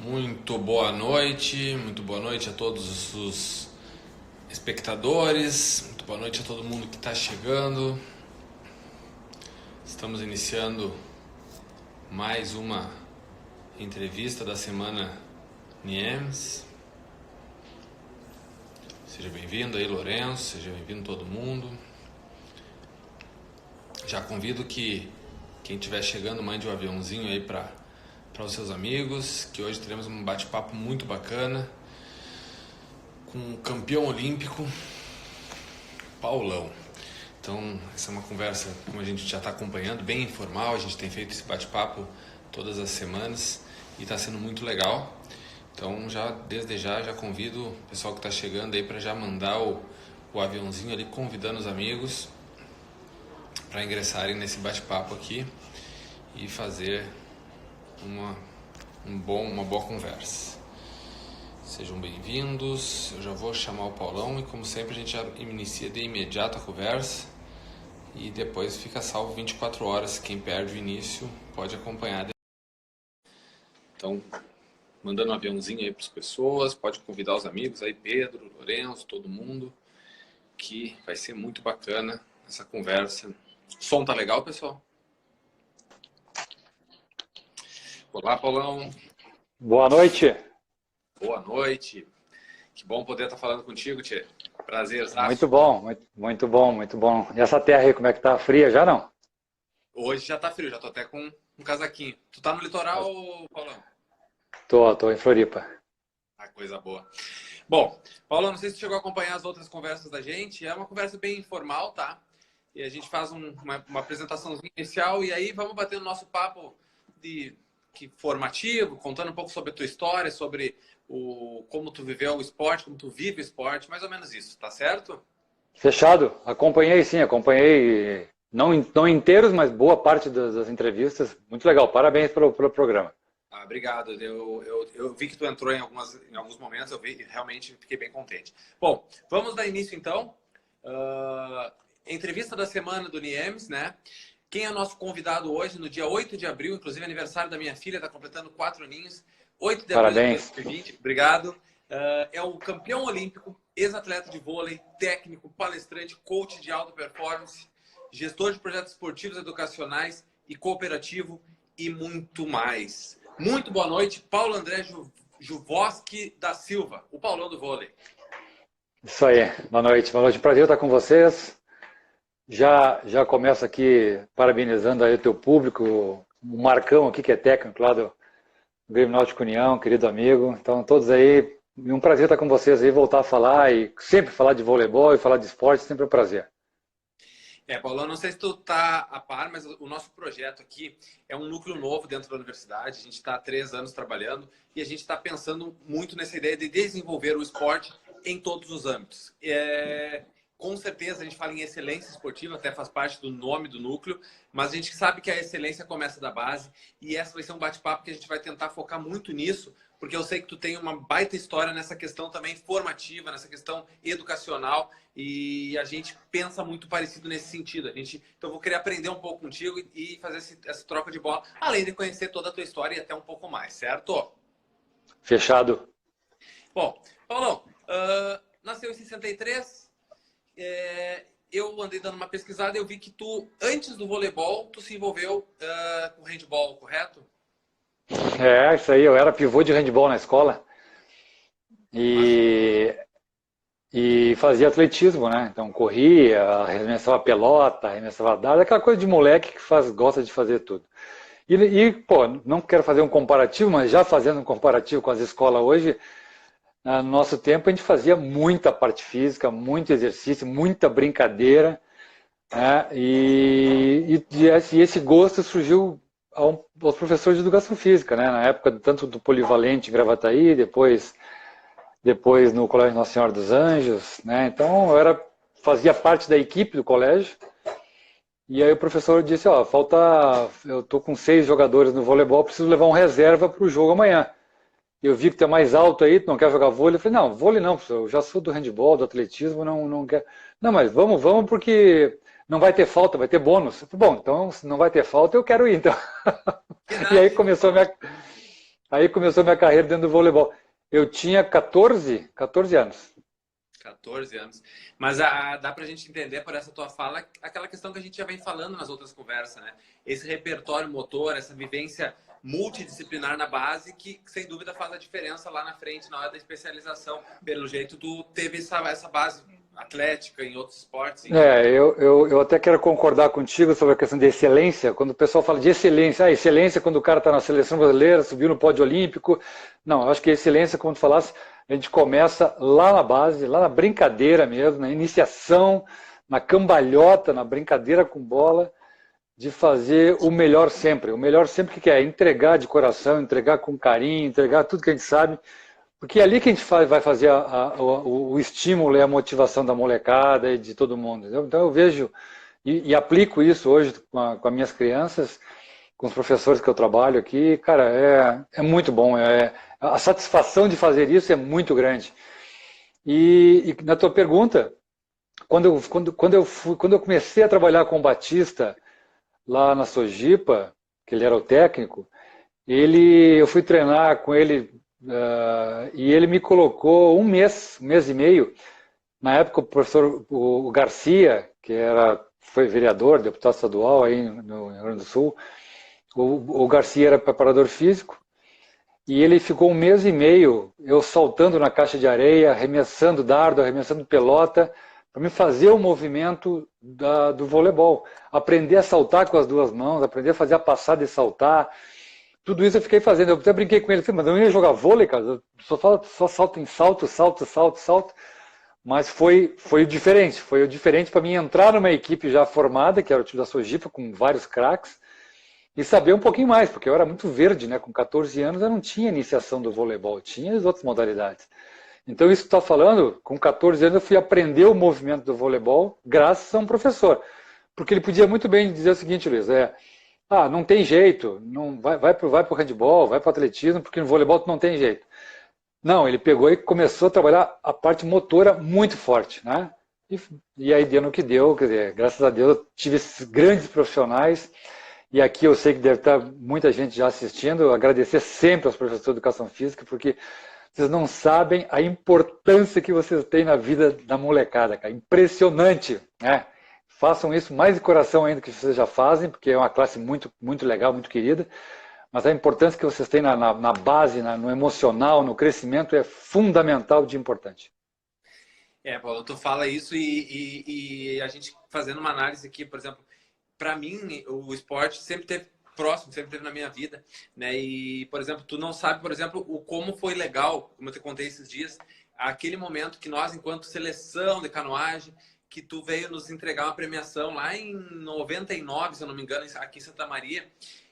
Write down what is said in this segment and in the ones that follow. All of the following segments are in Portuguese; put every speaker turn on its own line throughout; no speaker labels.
Muito boa noite a todos os espectadores, muito boa noite a todo mundo que está chegando. Estamos iniciando mais uma entrevista da semana NIEMS. Seja bem-vindo aí, Lourenço, seja bem-vindo todo mundo. Já convido que quem estiver chegando mande um aviãozinho aí para os seus amigos, que hoje teremos um bate-papo muito bacana com o campeão olímpico Paulão. Então, essa é uma conversa, como a gente já está acompanhando, bem informal. A gente tem feito esse bate-papo todas as semanas e está sendo muito legal. Então, desde já convido o pessoal que está chegando aí para já mandar o aviãozinho ali, convidando os amigos para ingressarem nesse bate-papo aqui e fazer uma boa conversa. Sejam bem-vindos. Eu já vou chamar o Paulão e, como sempre, a gente já inicia de imediato a conversa e depois fica salvo 24 horas. Quem perde o início pode acompanhar. Então, mandando um aviãozinho aí para as pessoas, pode convidar os amigos aí, Pedro, Lourenço, todo mundo, que vai ser muito bacana essa conversa. O som tá legal, pessoal? Olá, Paulão.
Boa noite.
Boa noite. Que bom poder estar falando contigo, Tchê. Prazer.
Muito bom, muito bom, muito bom. E essa terra aí, como é que tá? Fria já não?
Hoje já tá frio, já tô até com um casaquinho. Tu tá no litoral, Paulão?
Tô em Floripa.
Ah, coisa boa. Bom, Paulão, não sei se tu chegou a acompanhar as outras conversas da gente. É uma conversa bem informal, tá? E a gente faz uma apresentaçãozinha inicial e aí vamos bater o nosso papo formativo, contando um pouco sobre a tua história, sobre como tu viveu o esporte, como tu vive o esporte, mais ou menos isso, tá certo?
Fechado. Acompanhei, não inteiros, mas boa parte das entrevistas. Muito legal, parabéns pelo programa.
Ah, obrigado. Eu vi que tu entrou em alguns momentos, eu vi e realmente fiquei bem contente. Bom, vamos dar início então. Entrevista da semana do NIEMS, né? Quem é o nosso convidado hoje, no dia 8 de abril, inclusive aniversário da minha filha, está completando 4 aninhos. 8 de abril de
Parabéns.
2020, obrigado. É o campeão olímpico, ex-atleta de vôlei, técnico, palestrante, coach de alta performance, gestor de projetos esportivos, educacionais e cooperativo e muito mais. Muito boa noite, Paulo André Juvoski da Silva, o Paulão do vôlei.
Isso aí, boa noite. Prazer estar com vocês. Já começo aqui parabenizando aí o teu público, o Marcão aqui, que é técnico lá do Grêmio Náutico União, querido amigo. Então, todos aí, um prazer estar com vocês aí, voltar a falar e sempre falar de voleibol e falar de esporte, sempre um prazer.
Paulo, não sei se tu tá a par, mas o nosso projeto aqui é um núcleo novo dentro da universidade. A gente está há 3 anos trabalhando e a gente está pensando muito nessa ideia de desenvolver o esporte em todos os âmbitos. Com certeza a gente fala em excelência esportiva, até faz parte do nome do núcleo, mas a gente sabe que a excelência começa da base e essa vai ser um bate-papo que a gente vai tentar focar muito nisso, porque eu sei que tu tem uma baita história nessa questão também formativa, nessa questão educacional e a gente pensa muito parecido nesse sentido. Então eu vou querer aprender um pouco contigo e fazer essa troca de bola, além de conhecer toda a tua história e até um pouco mais, certo?
Fechado.
Bom, Paulão, nasceu em 63. Eu andei dando uma pesquisada e eu vi que tu, antes do voleibol, tu se envolveu com handball, correto?
Isso aí, eu era pivô de handball na escola e fazia atletismo, né? Então corria, arremessava pelota, arremessava dardo, aquela coisa de moleque que gosta de fazer tudo. Pô, não quero fazer um comparativo, mas já fazendo um comparativo com as escolas hoje, no nosso tempo a gente fazia muita parte física, muito exercício, muita brincadeira, né? E esse gosto surgiu aos professores de educação física, né? Na época tanto do Polivalente em Gravataí, depois no Colégio Nossa Senhora dos Anjos, né? Então fazia parte da equipe do colégio. E aí o professor disse, eu tô com 6 jogadores no voleibol, preciso levar um reserva para o jogo amanhã. Eu vi que tu é mais alto aí, tu não quer jogar vôlei? Eu falei, não, vôlei não, professor, eu já sou do handball, do atletismo, não quero. Não, mas vamos porque não vai ter falta, vai ter bônus. Eu falei, bom, então se não vai ter falta, eu quero ir, então. E aí começou Aí começou minha carreira dentro do voleibol. Eu tinha 14 anos.
14 anos. Mas dá pra gente entender por essa tua fala aquela questão que a gente já vem falando nas outras conversas, né? Esse repertório motor, essa vivência multidisciplinar na base que sem dúvida faz a diferença lá na frente, na hora da especialização. Pelo jeito, tu teve essa base atlética em outros esportes.
Eu até quero concordar contigo sobre a questão de excelência. Quando o pessoal fala de excelência, excelência quando o cara está na seleção brasileira, subiu no pódio olímpico. Não, eu acho que excelência, como tu falasse, a gente começa lá na base, lá na brincadeira mesmo, na iniciação, na cambalhota, na brincadeira com bola, de fazer o melhor sempre. O melhor sempre que é entregar de coração, entregar com carinho, entregar tudo que a gente sabe. Porque é ali que a gente vai fazer o estímulo e a motivação da molecada e de todo mundo. Entendeu? Então eu vejo e aplico isso hoje com as minhas crianças, com os professores que eu trabalho aqui. Cara, é muito bom. A satisfação de fazer isso é muito grande. E na tua pergunta, quando eu comecei a trabalhar com o Batista lá na Sojipa, que ele era o técnico, eu fui treinar com ele. E ele me colocou um mês e meio. Na época, o professor o Garcia, que foi vereador, deputado estadual aí no Rio Grande do Sul, o Garcia era preparador físico, e ele ficou um mês e meio, eu saltando na caixa de areia, arremessando dardo, arremessando pelota, para me fazer o movimento do voleibol. Aprender a saltar com as duas mãos, aprender a fazer a passada e saltar. Tudo isso eu fiquei fazendo. Eu até brinquei com ele, mas eu não ia jogar vôlei, cara. Eu só salto em salto. Mas foi o diferente. Foi o diferente para mim entrar numa equipe já formada, que era o time da Sojipa, com vários craques, e saber um pouquinho mais, porque eu era muito verde, né? Com 14 anos eu não tinha iniciação do voleibol, tinha as outras modalidades. Então isso que tu está falando, com 14 anos eu fui aprender o movimento do voleibol graças a um professor. Porque ele podia muito bem dizer o seguinte, Luiz, não tem jeito, não, vai pro handball, vai pro atletismo, porque no voleibol tu não tem jeito. Não, ele pegou e começou a trabalhar a parte motora muito forte, né? E aí deu no que deu, quer dizer, graças a Deus eu tive esses grandes profissionais, e aqui eu sei que deve estar muita gente já assistindo, agradecer sempre aos professores de educação física, porque vocês não sabem a importância que vocês têm na vida da molecada, cara, impressionante, né? Façam isso mais de coração ainda que vocês já fazem, porque é uma classe muito, muito legal, muito querida. Mas a importância que vocês têm na base, no emocional, no crescimento é fundamental de importante.
Paulo, tu fala isso e a gente fazendo uma análise aqui, por exemplo, para mim o esporte sempre teve próximo, sempre teve na minha vida, né? E, por exemplo, tu não sabe, por exemplo, como foi legal, como eu te contei esses dias, aquele momento que nós, enquanto seleção de canoagem, que tu veio nos entregar uma premiação lá em 99, se eu não me engano, aqui em Santa Maria.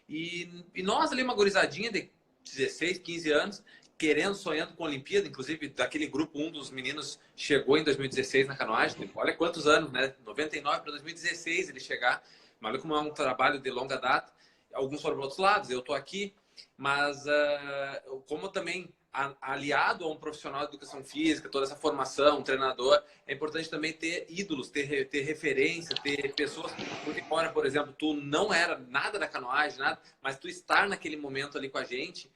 E nós ali, uma gurizadinha de 16, 15 anos, querendo, sonhando com a Olimpíada. Inclusive, daquele grupo, um dos meninos chegou em 2016 na canoagem. Olha quantos anos, né? 99 para 2016 ele chegar. Mas olha como é um trabalho de longa data. Alguns foram para outros lados, eu estou aqui. Mas como também aliado a um profissional de educação física, toda essa formação, um treinador, é importante também ter ídolos, ter referência, ter pessoas, porque embora, por exemplo, tu não era nada da canoagem, nada, mas tu estar naquele momento ali com a gente,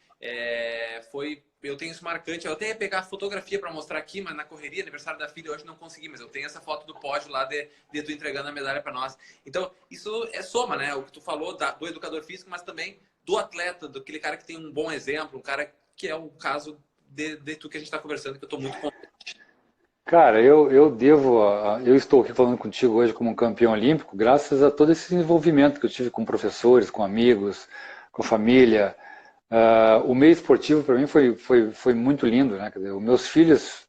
eu tenho isso marcante. Eu até ia pegar a fotografia para mostrar aqui, mas na correria, aniversário da filha, hoje não consegui, mas eu tenho essa foto do pódio lá de tu entregando a medalha para nós. Então, isso é soma, né? O que tu falou do educador físico, mas também do atleta, daquele cara que tem um bom exemplo, um cara que é o caso de tu que a gente está conversando, que eu estou muito contente.
Cara, eu estou aqui falando contigo hoje como um campeão olímpico, graças a todo esse envolvimento que eu tive com professores, com amigos, com família. O meio esportivo para mim foi muito lindo, né? Quer dizer, meus filhos,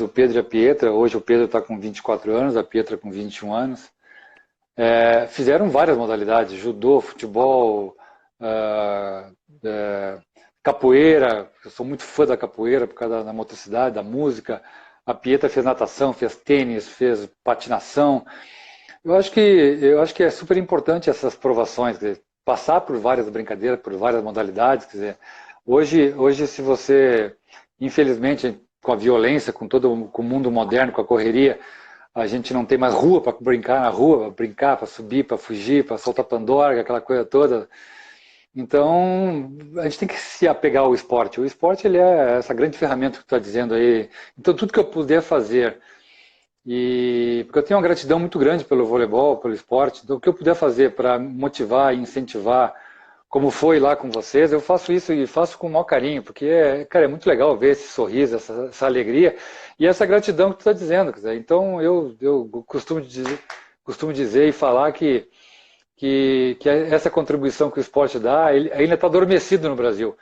o Pedro e a Pietra, hoje o Pedro está com 24 anos, a Pietra com 21 anos, fizeram várias modalidades, judô, futebol, capoeira. Eu sou muito fã da capoeira por causa da motricidade, da música. A Pietra fez natação, fez tênis, fez patinação. Eu acho que é super importante essas provações, quer dizer, passar por várias brincadeiras, por várias modalidades. Quer dizer, hoje se você, infelizmente, com a violência, com o mundo moderno, com a correria, a gente não tem mais rua para brincar na rua, para brincar, para subir, para fugir, para soltar pandorga, aquela coisa toda. Então, a gente tem que se apegar ao esporte. O esporte, ele é essa grande ferramenta que tu está dizendo aí. Então, tudo que eu puder fazer, porque eu tenho uma gratidão muito grande pelo voleibol, pelo esporte, então o que eu puder fazer para motivar e incentivar, como foi lá com vocês, eu faço isso e faço com o maior carinho, porque, cara, é muito legal ver esse sorriso, essa alegria e essa gratidão que tu está dizendo. Quer dizer, então, eu costumo dizer e falar que essa contribuição que o esporte dá, ele ainda está adormecido no Brasil.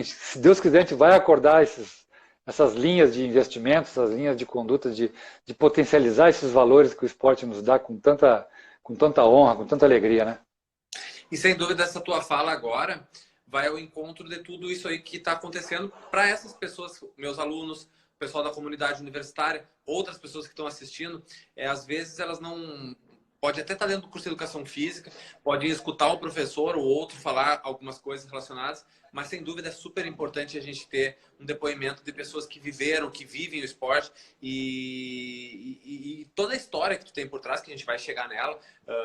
Se Deus quiser, a gente vai acordar essas linhas de investimento, essas linhas de conduta, de potencializar esses valores que o esporte nos dá com tanta honra, com tanta alegria, né?
E sem dúvida essa tua fala agora vai ao encontro de tudo isso aí que está acontecendo para essas pessoas, meus alunos, o pessoal da comunidade universitária, outras pessoas que estão assistindo, às vezes elas não... Pode até estar dentro do curso de educação física, pode escutar o professor ou outro falar algumas coisas relacionadas, mas sem dúvida é super importante a gente ter um depoimento de pessoas que viveram, que vivem o esporte e toda a história que tu tem por trás, que a gente vai chegar nela,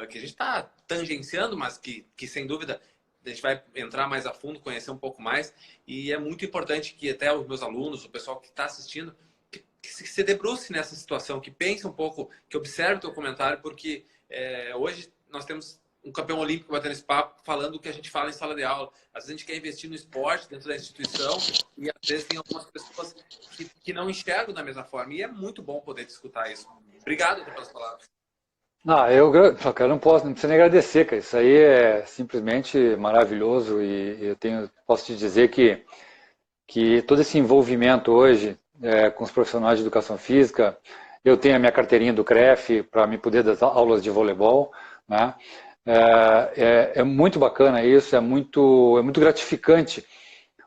que a gente está tangenciando, mas que sem dúvida a gente vai entrar mais a fundo, conhecer um pouco mais. E é muito importante que até os meus alunos, o pessoal que está assistindo, que se debruce nessa situação, que pense um pouco, que observe o teu comentário, porque hoje nós temos um campeão olímpico batendo esse papo, falando o que a gente fala em sala de aula. Às vezes a gente quer investir no esporte dentro da instituição e às vezes tem algumas pessoas que não enxergam da mesma forma. E é muito bom poder escutar isso. Obrigado pelas palavras.
Cara, não precisa nem agradecer, cara. Isso aí é simplesmente maravilhoso e posso te dizer que todo esse envolvimento hoje com os profissionais de educação física, eu tenho a minha carteirinha do CREF para me poder dar aulas de voleibol, né? É muito bacana isso, é muito gratificante,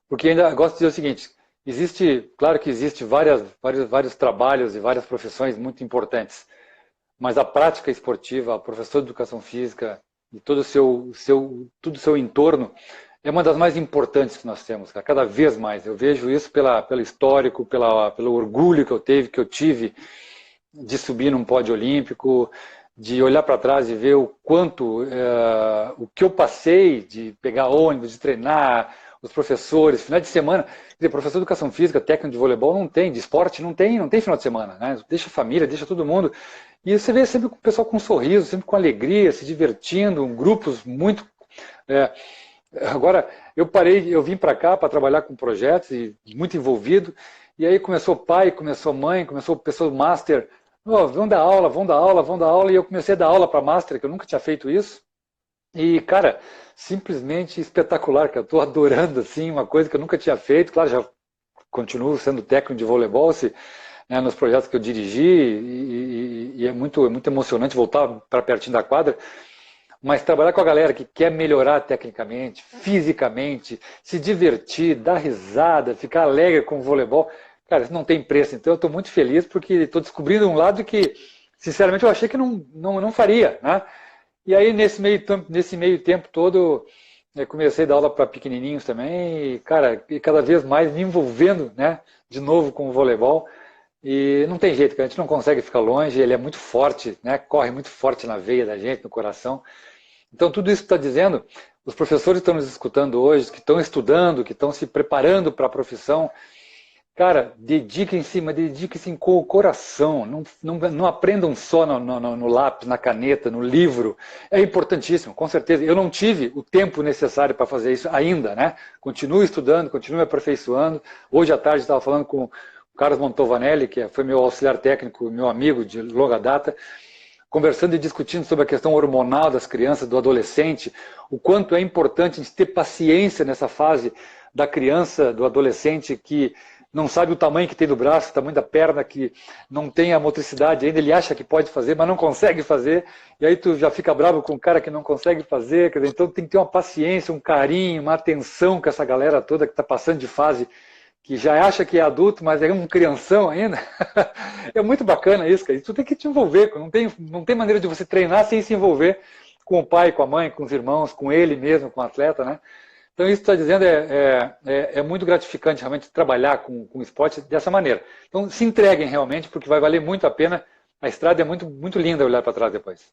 porque ainda gosto de dizer o seguinte, claro que existe vários trabalhos e várias profissões muito importantes, mas a prática esportiva, a professor de educação física e todo o seu entorno é uma das mais importantes que nós temos, cara, cada vez mais. Eu vejo isso pelo histórico, pelo orgulho que eu tive de subir num pódio olímpico, de olhar para trás e ver o quanto, o que eu passei, de pegar ônibus, de treinar, os professores, final de semana, quer dizer, professor de educação física, técnico de voleibol não tem, de esporte não tem final de semana, né? Deixa a família, deixa todo mundo. E você vê sempre o pessoal com um sorriso, sempre com alegria, se divertindo, grupos muito... Agora, eu vim para cá para trabalhar com projetos e muito envolvido, e aí começou pai, começou mãe, começou pessoa master, vão dar aula, e eu comecei a dar aula para master, que eu nunca tinha feito isso, e, cara, simplesmente espetacular, que eu estou adorando, assim, uma coisa que eu nunca tinha feito, claro, já continuo sendo técnico de voleibol, nos projetos que eu dirigi, e é muito emocionante voltar para pertinho da quadra, mas trabalhar com a galera que quer melhorar tecnicamente, fisicamente, se divertir, dar risada, ficar alegre com o voleibol, cara, isso não tem preço. Então eu estou muito feliz porque estou descobrindo um lado que, sinceramente, eu achei que não faria, né? E aí, nesse meio tempo todo, eu comecei a dar aula para pequenininhos também, e, cara, e cada vez mais me envolvendo, né, de novo com o voleibol. E não tem jeito, cara, a gente não consegue ficar longe, ele é muito forte, né, corre muito forte na veia da gente, no coração. Então, tudo isso que está dizendo, os professores que estão nos escutando hoje, que estão estudando, que estão se preparando para a profissão, cara, dediquem-se com o coração, não aprendam só no lápis, na caneta, no livro, é importantíssimo, com certeza. Eu não tive o tempo necessário para fazer isso ainda, né? Continuo estudando, continuo me aperfeiçoando. Hoje à tarde estava falando com o Carlos Montovanelli, que foi meu auxiliar técnico, meu amigo de longa data, conversando e discutindo sobre a questão hormonal das crianças, do adolescente, o quanto é importante a gente ter paciência nessa fase da criança, do adolescente que não sabe o tamanho que tem do braço, o tamanho da perna, que não tem a motricidade ainda, ele acha que pode fazer, mas não consegue fazer, e aí tu já fica bravo com o cara que não consegue fazer, quer dizer, então tem que ter uma paciência, um carinho, uma atenção com essa galera toda que está passando de fase, que já acha que é adulto, mas é um crianção ainda. É muito bacana isso, cara. Tu tem que te envolver, não tem maneira de você treinar sem se envolver com o pai, com a mãe, com os irmãos, com ele mesmo, com o atleta, né? Então isso que está dizendo é muito gratificante realmente trabalhar com o esporte dessa maneira. Então se entreguem realmente, porque vai valer muito a pena. A estrada é muito linda olhar para trás depois.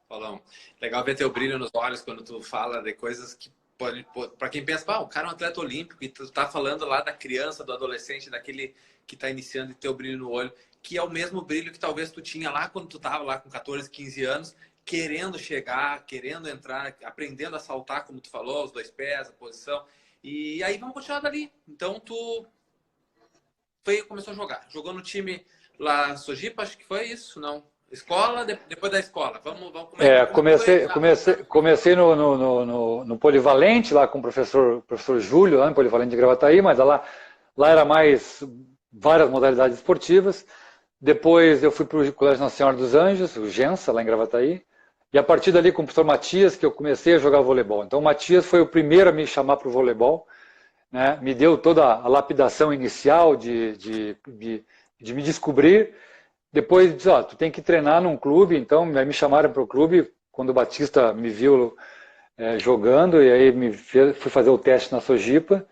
Paulão, legal ver teu brilho nos olhos quando tu fala de coisas que para quem pensa, o cara é um atleta olímpico e tu tá falando lá da criança, do adolescente, daquele que tá iniciando e ter o brilho no olho, que é o mesmo brilho que talvez tu tinha lá quando tu tava lá com 14, 15 anos, querendo chegar, querendo entrar, aprendendo a saltar, como tu falou, os 2 pés, a posição. E aí vamos continuar dali. Então tu começou a jogar. Jogou no time lá Sojipa, acho que foi isso, não? Escola, depois da escola. Vamos
comecei no Polivalente, lá com o professor Júlio, lá no Polivalente de Gravataí, mas lá era mais várias modalidades esportivas. Depois eu fui para o Colégio Nossa Senhora dos Anjos, o Gensa, lá em Gravataí. E a partir dali, com o professor Matias, que eu comecei a jogar voleibol. Então o Matias foi o primeiro a me chamar para o voleibol, né? Me deu toda a lapidação inicial de me descobrir. Depois disse, tu tem que treinar num clube, então me chamaram para o clube, quando o Batista me viu jogando, e aí fui fazer o teste na Sojipa.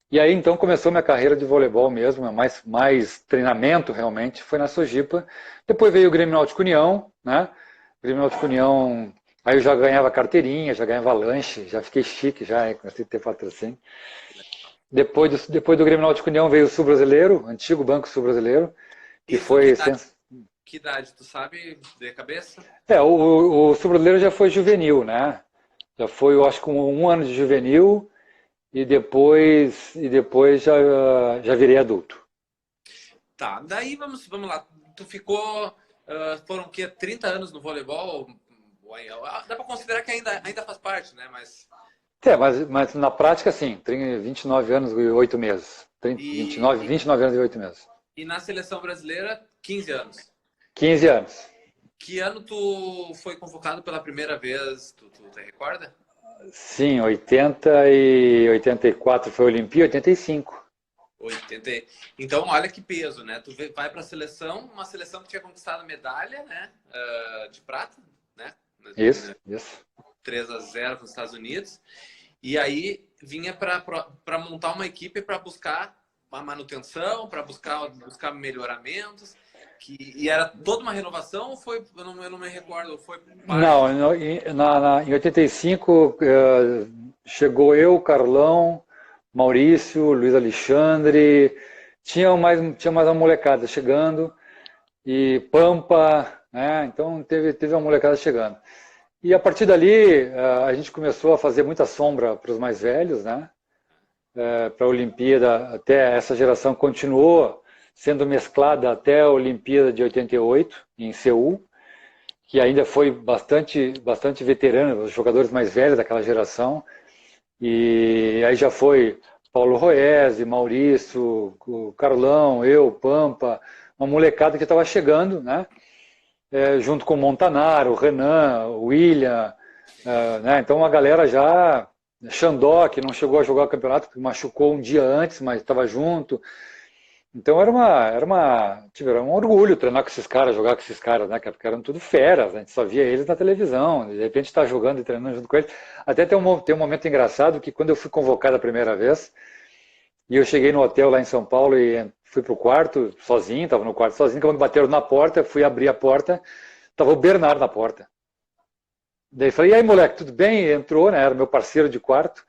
E aí então começou minha carreira de voleibol mesmo, mais treinamento realmente, foi na Sojipa. Depois veio o Grêmio Náutico União, né? O Grêmio Náutico União, aí eu já ganhava carteirinha, já ganhava lanche, já fiquei chique, já comecei a ter patrocínio. Depois do Grêmio Náutico União veio o Sul Brasileiro, antigo Banco Sul Brasileiro, que foi...
Que idade, tu sabe de cabeça?
O Sul Brasileiro já foi juvenil, né? Já foi, eu acho, com 1 ano de juvenil e depois já virei adulto.
Tá, daí vamos lá. Tu ficou, foram o quê? 30 anos no voleibol? Dá pra considerar que ainda faz parte, né? Mas
na prática, sim, 29 anos e 8 meses. 29 anos e 8 meses.
E na seleção brasileira, 15 anos.
15 anos.
Que ano tu foi convocado pela primeira vez? Tu te recorda?
Sim, 80 e 84 foi a Olimpíada, 85.
80. Então, olha que peso, né? Tu vai para a seleção, uma seleção que tinha conquistado medalha, né? De prata, né?
Isso.
3-0 nos Estados Unidos. E aí vinha para montar uma equipe para buscar uma manutenção, para buscar melhoramentos. E era toda uma renovação ou foi, eu não me recordo, foi...
Não, em 85 chegou eu, Carlão, Maurício, Luiz Alexandre, tinha mais uma molecada chegando, e Pampa, né? Então teve uma molecada chegando. E a partir dali a gente começou a fazer muita sombra para os mais velhos, né? Para a Olimpíada, até essa geração continuou sendo mesclada até a Olimpíada de 88, em Seul, que ainda foi bastante veterano, os jogadores mais velhos daquela geração. E aí já foi Paulo Roese, Maurício, o Carlão, eu, Pampa, uma molecada que estava chegando, né? Junto com o Montanaro, o Renan, o William, né? Então uma galera já... Xandó, que não chegou a jogar o campeonato, porque machucou um dia antes, mas estava junto. Então era um orgulho treinar com esses caras, jogar com esses caras, né? Porque eram tudo feras, a gente só via eles na televisão, de repente tá jogando e treinando junto com eles. Até tem um momento engraçado que quando eu fui convocado a primeira vez, e eu cheguei no hotel lá em São Paulo e fui pro quarto sozinho, estava no quarto sozinho, quando bateram na porta, fui abrir a porta, estava o Bernardo na porta. Daí eu falei, e aí moleque, tudo bem? E entrou, né? Era meu parceiro de quarto.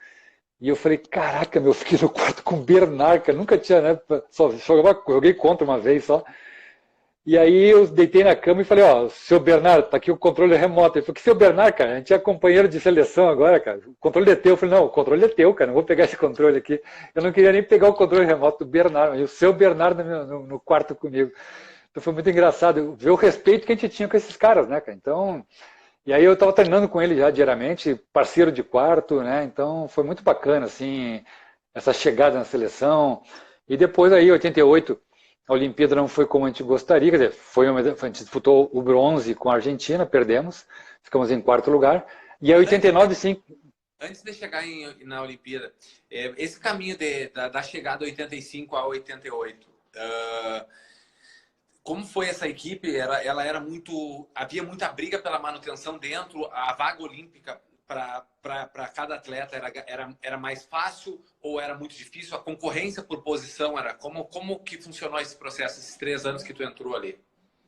E eu falei, caraca, eu fiquei no quarto com o Bernard, cara, nunca tinha, né? Só joguei contra uma vez só. E aí eu deitei na cama e falei, seu Bernard, tá aqui o controle remoto. Ele falou, que seu Bernard, cara, a gente é companheiro de seleção agora, cara. O controle é teu. Eu falei, não, o controle é teu, cara, não vou pegar esse controle aqui. Eu não queria nem pegar o controle remoto do Bernard, mas o seu Bernard no quarto comigo. Então foi muito engraçado ver o respeito que a gente tinha com esses caras, né, cara? Então... E aí eu estava treinando com ele já diariamente, parceiro de quarto, né? Então foi muito bacana, assim, essa chegada na seleção. E depois aí, em 88, a Olimpíada não foi como a gente gostaria, quer dizer, a gente disputou o bronze com a Argentina, perdemos, ficamos em 4º lugar. E aí 89, sim.
Antes de chegar na Olimpíada, esse caminho da chegada 85 a 88, como foi essa equipe? Ela era havia muita briga pela manutenção dentro, a vaga olímpica para cada atleta era mais fácil ou era muito difícil? A concorrência por posição era como que funcionou esse processo, esses 3 anos que tu entrou ali?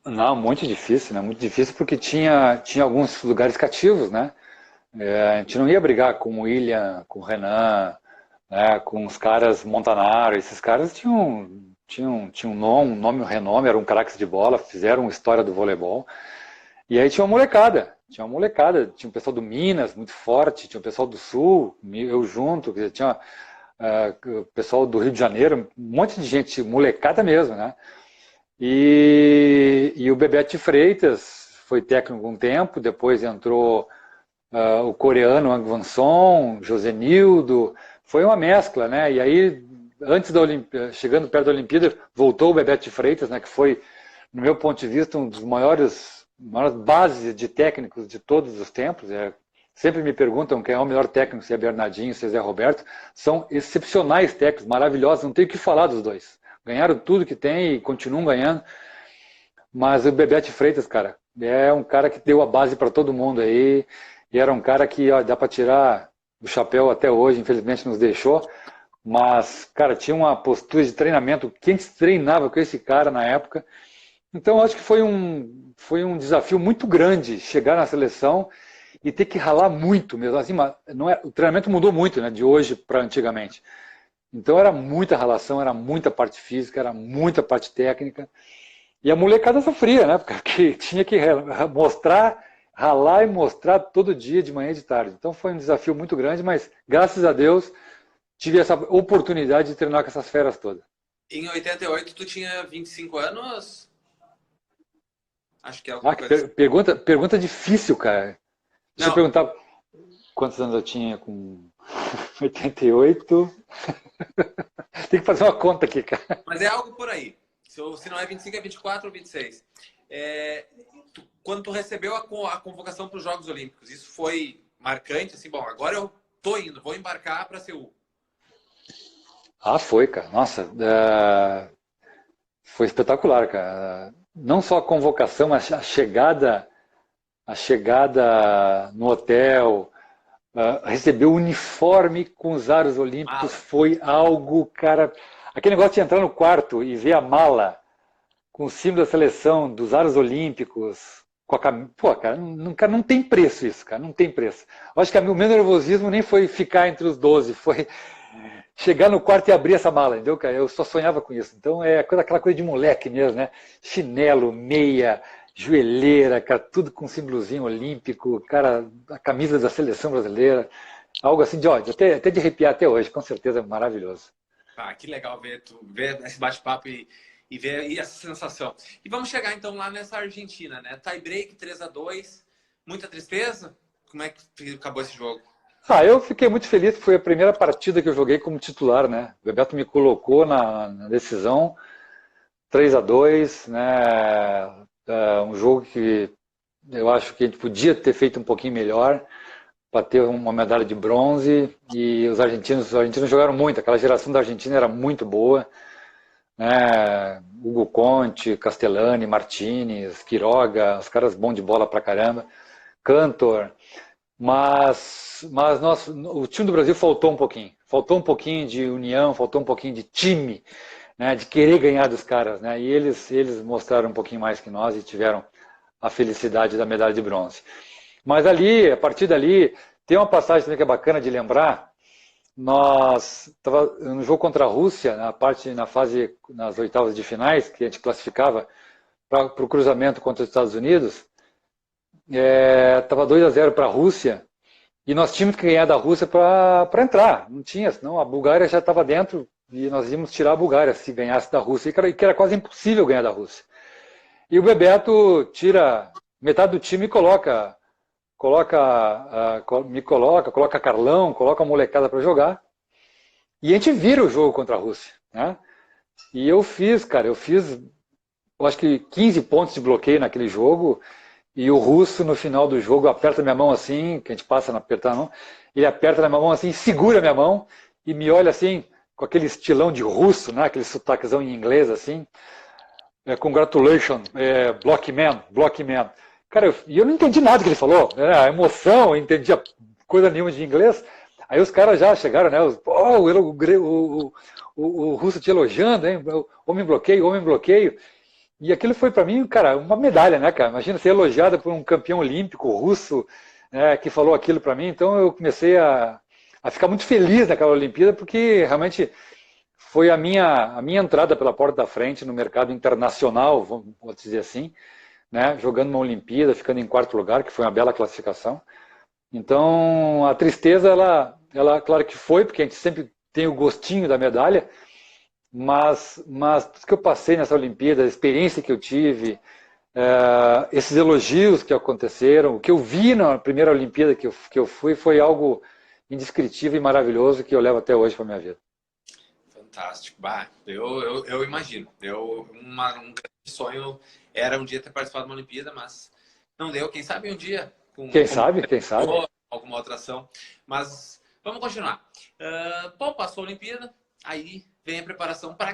Não, muito difícil, né? Muito difícil porque tinha alguns lugares cativos, né? A gente não ia brigar com o William, com o Renan, né, com os caras Montanaro. Esses caras tinham um nome, um renome, eram craques de bola, fizeram história do voleibol. E aí tinha uma molecada, tinha um pessoal do Minas, muito forte, tinha um pessoal do Sul, eu junto, tinha o pessoal do Rio de Janeiro, um monte de gente, molecada mesmo, né? E o Bebete Freitas foi técnico um tempo, depois entrou o coreano Ang Vanson, Josenildo, foi uma mescla, né? E aí, antes da chegando perto da Olimpíada, voltou o Bebete Freitas, né? Que foi, no meu ponto de vista, um dos maiores bases de técnicos de todos os tempos. Sempre me perguntam quem é o melhor técnico, se é Bernardinho, se é Zé Roberto. São excepcionais técnicos, maravilhosos, não tenho o que falar dos dois. Ganharam tudo que tem e continuam ganhando. Mas o Bebete Freitas, cara, é um cara que deu a base para todo mundo aí. E era um cara que dá para tirar o chapéu até hoje, infelizmente nos deixou. Mas, cara, tinha uma postura de treinamento. Quem treinava com esse cara na época? Então, acho que foi um desafio muito grande chegar na seleção e ter que ralar muito mesmo. Assim, o treinamento mudou muito, né, de hoje para antigamente. Então, era muita ralação, era muita parte física, era muita parte técnica. E a molecada sofria, né? Porque tinha que ralar e mostrar todo dia, de manhã e de tarde. Então, foi um desafio muito grande, mas, graças a Deus, tive essa oportunidade de treinar com essas feras todas.
Em 88, tu tinha 25 anos? Acho que é alguma coisa.
Pergunta difícil, cara. Deixa eu perguntar quantos anos eu tinha com 88. Tem que fazer uma conta aqui, cara.
Mas é algo por aí. Se não é 25, é 24 ou 26. Quando tu recebeu a convocação para os Jogos Olímpicos, isso foi marcante? Assim, bom, agora eu tô indo, vou embarcar para Seul.
Foi, cara. Nossa, foi espetacular, cara. Não só a convocação, mas a chegada no hotel, receber o uniforme com os aros olímpicos foi algo, cara. Aquele negócio de entrar no quarto e ver a mala com o símbolo da seleção, dos aros olímpicos, com a camisa. Pô, cara, não tem preço isso, cara, não tem preço. Eu acho que o meu nervosismo nem foi ficar entre os 12, foi chegar no quarto e abrir essa mala, entendeu, cara? Eu só sonhava com isso. Então é aquela coisa de moleque mesmo, né? Chinelo, meia, joelheira, cara, tudo com símbolozinho olímpico, cara, a camisa da seleção brasileira, algo assim de ódio, até de arrepiar até hoje, com certeza maravilhoso.
Que legal ver esse bate-papo e ver essa sensação. E vamos chegar então lá nessa Argentina, né? Tie break 3-2, muita tristeza? Como é que acabou esse jogo?
Eu fiquei muito feliz, foi a primeira partida que eu joguei como titular, né? O Bebeto me colocou na decisão, 3-2, né? Um jogo que eu acho que a gente podia ter feito um pouquinho melhor para ter uma medalha de bronze. E os argentinos jogaram muito, aquela geração da Argentina era muito boa, né? Hugo Conte, Castellani, Martinez, Quiroga, os caras bons de bola pra caramba, Cantor. Mas o time do Brasil faltou um pouquinho de união, faltou um pouquinho de time, né, de querer ganhar dos caras, né, e eles mostraram um pouquinho mais que nós e tiveram a felicidade da medalha de bronze. Mas a partir dali, tem uma passagem também que é bacana de lembrar. Nós estava no jogo contra a Rússia, nas oitavas de finais, que a gente classificava para o cruzamento contra os Estados Unidos. Estava 2-0 para a Rússia e nós tínhamos que ganhar da Rússia para entrar. Não tinha, senão a Bulgária já estava dentro e nós íamos tirar a Bulgária se ganhasse da Rússia, e que era quase impossível ganhar da Rússia. E o Bebeto tira metade do time e coloca Carlão, coloca a molecada para jogar e a gente vira o jogo contra a Rússia, né? E eu acho que 15 pontos de bloqueio naquele jogo. E o russo, no final do jogo, aperta minha mão assim, que a gente passa a apertar a mão, ele aperta na minha mão assim, segura minha mão e me olha assim, com aquele estilão de russo, né? Aquele sotaquezão em inglês assim, congratulations, block man. Cara, eu não entendi nada que ele falou, né? A emoção, eu entendia coisa nenhuma de inglês. Aí os caras já chegaram, né? O russo te elogiando, hein? Homem bloqueio. E aquilo foi para mim, cara, uma medalha, né, cara? Imagina ser elogiado por um campeão olímpico russo, que falou aquilo para mim, então eu comecei a ficar muito feliz naquela Olimpíada, porque realmente foi a minha entrada pela porta da frente no mercado internacional, vou dizer assim, né, jogando uma Olimpíada, ficando em quarto lugar, que foi uma bela classificação. Então, a tristeza, ela claro que foi, porque a gente sempre tem o gostinho da medalha, mas tudo que eu passei nessa Olimpíada, a experiência que eu tive, esses elogios que aconteceram, o que eu vi na primeira Olimpíada que eu fui, foi algo indescritível e maravilhoso que eu levo até hoje para minha vida.
Fantástico. Bah, eu imagino. Um grande sonho era um dia ter participado de uma Olimpíada, mas não deu. Quem sabe um dia.
Quem sabe?
Alguma outra ação. Mas vamos continuar. Bom, passou a Olimpíada, aí vem a preparação para a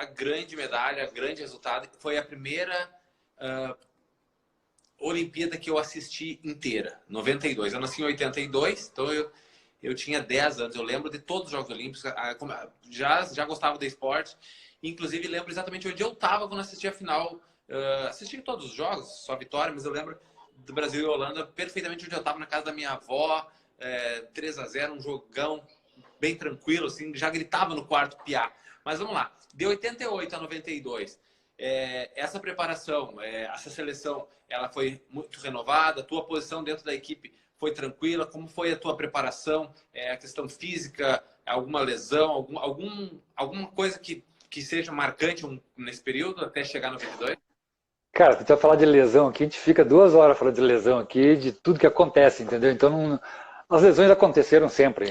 grande medalha, grande resultado. Foi a primeira Olimpíada que eu assisti inteira, 92. Eu nasci em 82, então eu tinha 10 anos. Eu lembro de todos os Jogos Olímpicos, já gostava do esporte. Inclusive, lembro exatamente onde eu estava quando assisti a final. Assisti todos os jogos, só vitória, mas eu lembro do Brasil e Holanda perfeitamente onde eu estava, na casa da minha avó, 3-0, um jogão bem tranquilo, assim, já gritava no quarto piá. Mas vamos lá, de 88 a 92, essa preparação, essa seleção, ela foi muito renovada, a tua posição dentro da equipe foi tranquila? Como foi a tua preparação? A questão física, alguma lesão, alguma coisa que seja marcante nesse período até chegar no 22?
Cara, se tu vai falar de lesão aqui, a gente fica 2 horas falando de lesão aqui, de tudo que acontece, entendeu? Então, as lesões aconteceram sempre.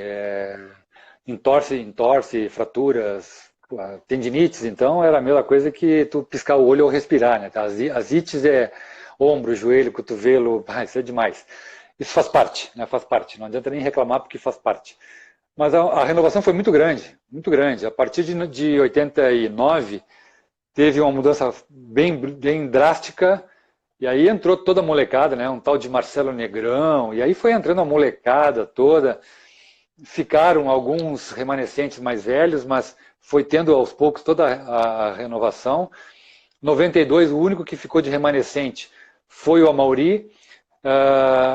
Entorce, fraturas, tendinites, então era a mesma coisa que tu piscar o olho ou respirar, né? As ites ombro, joelho, cotovelo, isso é demais. Isso faz parte, né? Faz parte. Não adianta nem reclamar porque faz parte. Mas a renovação foi muito grande, muito grande. A partir de 89, teve uma mudança bem drástica, e aí entrou toda a molecada, né? Um tal de Marcelo Negrão, e aí foi entrando a molecada toda. Ficaram alguns remanescentes mais velhos, mas foi tendo aos poucos toda a renovação. 92, o único que ficou de remanescente foi o Amaury.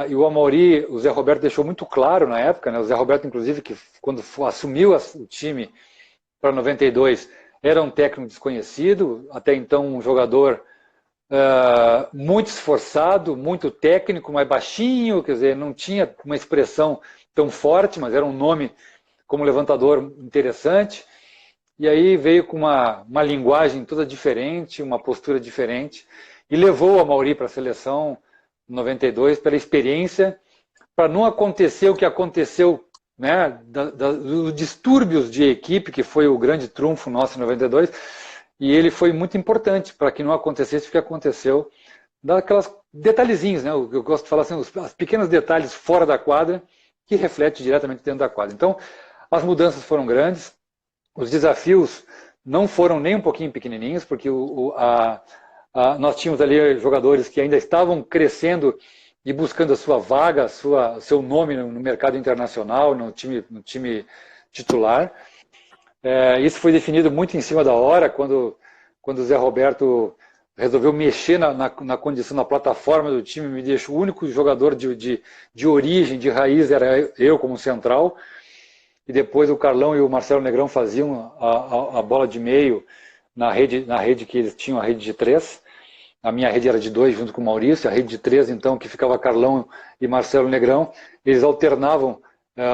E o Amaury, o Zé Roberto deixou muito claro na época, né? O Zé Roberto, inclusive, que quando assumiu o time para 92, era um técnico desconhecido, até então um jogador muito esforçado, muito técnico, mas baixinho, quer dizer, não tinha uma expressão tão forte, mas era um nome como levantador interessante. E aí veio com uma linguagem toda diferente, uma postura diferente, e levou o Amaury para a seleção em 92 pela experiência, para não acontecer o que aconteceu, né, dos distúrbios de equipe, que foi o grande trunfo nosso em 92, e ele foi muito importante para que não acontecesse o que aconteceu, daquelas detalhezinhos, né, eu gosto de falar assim, os pequenos detalhes fora da quadra, que refletem diretamente dentro da quadra. Então, as mudanças foram grandes, os desafios não foram nem um pouquinho pequenininhos, porque nós tínhamos ali jogadores que ainda estavam crescendo e buscando a sua vaga, seu nome no mercado internacional, no time titular. Isso foi definido muito em cima da hora, quando o Zé Roberto resolveu mexer na condição, na plataforma do time, me deixou o único jogador de origem, de raiz, era eu como central, e depois o Carlão e o Marcelo Negrão faziam a bola de meio na rede que eles tinham, a rede de 3. A minha rede era de 2 junto com o Maurício, a rede de 3, então, que ficava Carlão e Marcelo Negrão. Eles alternavam,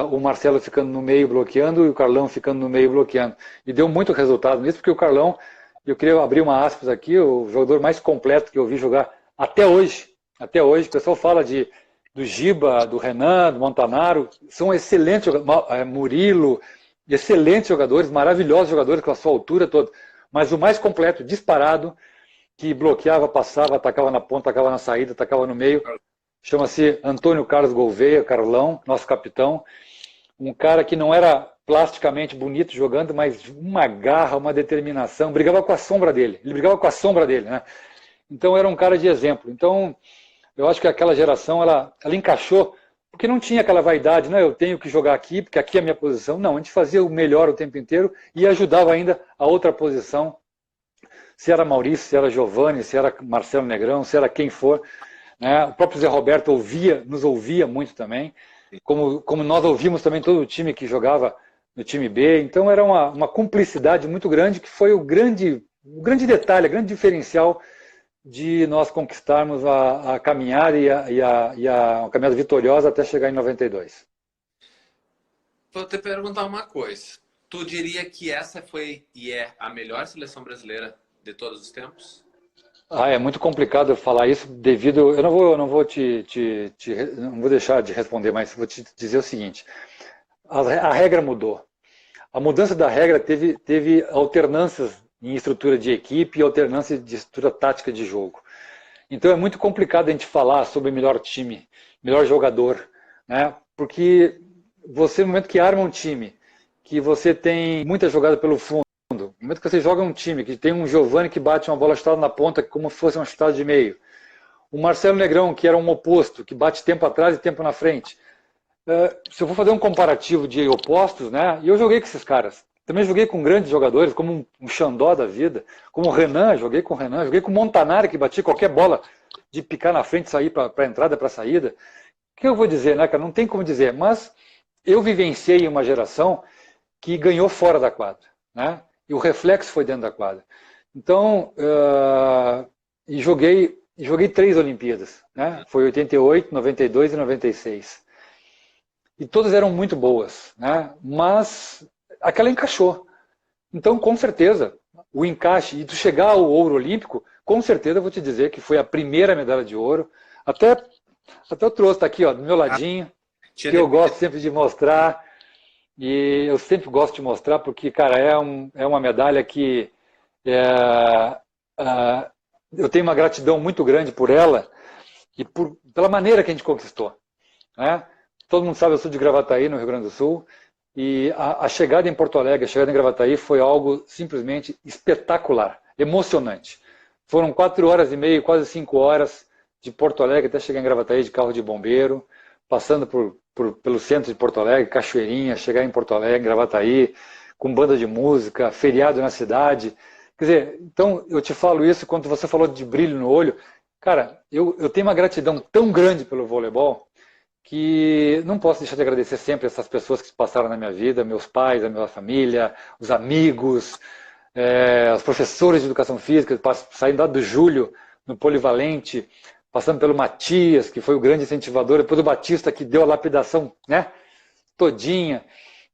o Marcelo ficando no meio bloqueando e o Carlão ficando no meio bloqueando. E deu muito resultado nisso, porque o Carlão, eu queria abrir uma aspas aqui, o jogador mais completo que eu vi jogar até hoje. Até hoje, o pessoal fala do Giba, do Renan, do Montanaro, são excelentes jogadores, Murilo, excelentes jogadores, maravilhosos jogadores com a sua altura toda. Mas o mais completo, disparado, que bloqueava, passava, atacava na ponta, atacava na saída, atacava no meio, chama-se Antônio Carlos Gouveia, Carlão, nosso capitão. Um cara que não era plasticamente bonito jogando, mas uma garra, uma determinação, brigava com a sombra dele. Ele brigava com a sombra dele, né? Então era um cara de exemplo. Então eu acho que aquela geração, ela encaixou, porque não tinha aquela vaidade, né? Eu tenho que jogar aqui, porque aqui é a minha posição. Não, a gente fazia o melhor o tempo inteiro e ajudava ainda a outra posição. Se era Maurício, se era Giovani, se era Marcelo Negrão, se era quem for, né? O próprio Zé Roberto nos ouvia muito também, como nós ouvimos também todo o time que jogava no time B. Então era uma cumplicidade muito grande, que foi o grande detalhe, o grande diferencial de nós conquistarmos a caminhada e a caminhada vitoriosa até chegar em 92.
Vou te perguntar uma coisa. Tu diria que essa foi e é a melhor seleção brasileira de todos os tempos?
É muito complicado falar isso devido. Eu não vou não vou deixar de responder, mas vou te dizer o seguinte: a regra mudou. A mudança da regra teve alternâncias em estrutura de equipe e alternância de estrutura tática de jogo. Então é muito complicado a gente falar sobre melhor time, melhor jogador, né? Porque você, no momento que arma um time, que você tem muita jogada pelo fundo, no momento que você joga um time, que tem um Giovani que bate uma bola chutada na ponta como se fosse uma chutada de meio, o Marcelo Negrão, que era um oposto, que bate tempo atrás e tempo na frente. Se eu for fazer um comparativo de opostos, né? E eu joguei com esses caras. Também joguei com grandes jogadores, como um Xandó da vida, como o Renan, joguei com o Montanari, que batia qualquer bola de picar na frente, sair para a entrada, para a saída. O que eu vou dizer, né, cara? Não tem como dizer, mas eu vivenciei uma geração que ganhou fora da quadra, né? E o reflexo foi dentro da quadra. Então, e joguei 3 Olimpíadas, né? Foi 88, 92 e 96. E todas eram muito boas, né? Mas aquela encaixou. Então, com certeza, o encaixe, e tu chegar ao ouro olímpico, com certeza eu vou te dizer que foi a primeira medalha de ouro. Até eu trouxe, tá aqui, ó, do meu ladinho, que eu gosto sempre de mostrar. E eu sempre gosto de mostrar porque, cara, é uma medalha que eu tenho uma gratidão muito grande por ela e pela maneira que a gente conquistou, né? Todo mundo sabe, eu sou de Gravataí, no Rio Grande do Sul, e a chegada em Porto Alegre, a chegada em Gravataí foi algo simplesmente espetacular, emocionante. Foram 4 horas e meia, quase 5 horas de Porto Alegre até chegar em Gravataí de carro de bombeiro, passando pelo centro de Porto Alegre, Cachoeirinha, chegar em Porto Alegre, Gravataí, com banda de música, feriado na cidade. Quer dizer, então eu te falo isso quando você falou de brilho no olho. Cara, eu tenho uma gratidão tão grande pelo voleibol que não posso deixar de agradecer sempre essas pessoas que passaram na minha vida, meus pais, a minha família, os amigos, os professores de educação física, saindo lá do Júlio, no Polivalente, passando pelo Matias, que foi o grande incentivador, depois o Batista, que deu a lapidação, né, todinha,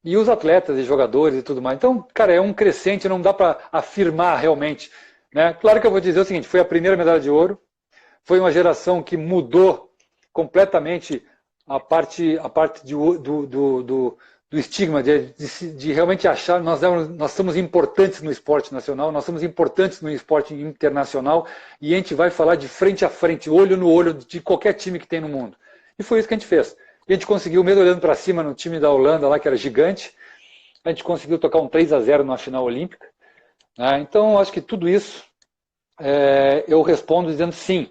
e os atletas e jogadores e tudo mais. Então, cara, é um crescente, não dá para afirmar realmente, né? Claro que eu vou dizer o seguinte, foi a primeira medalha de ouro, foi uma geração que mudou completamente a parte do estigma, de realmente achar nós somos importantes no esporte nacional, nós somos importantes no esporte internacional e a gente vai falar de frente a frente, olho no olho de qualquer time que tem no mundo. E foi isso que a gente fez. E a gente conseguiu, mesmo olhando para cima no time da Holanda, lá que era gigante, a gente conseguiu tocar um 3-0 na final olímpica. Né? Então, acho que tudo isso eu respondo dizendo sim.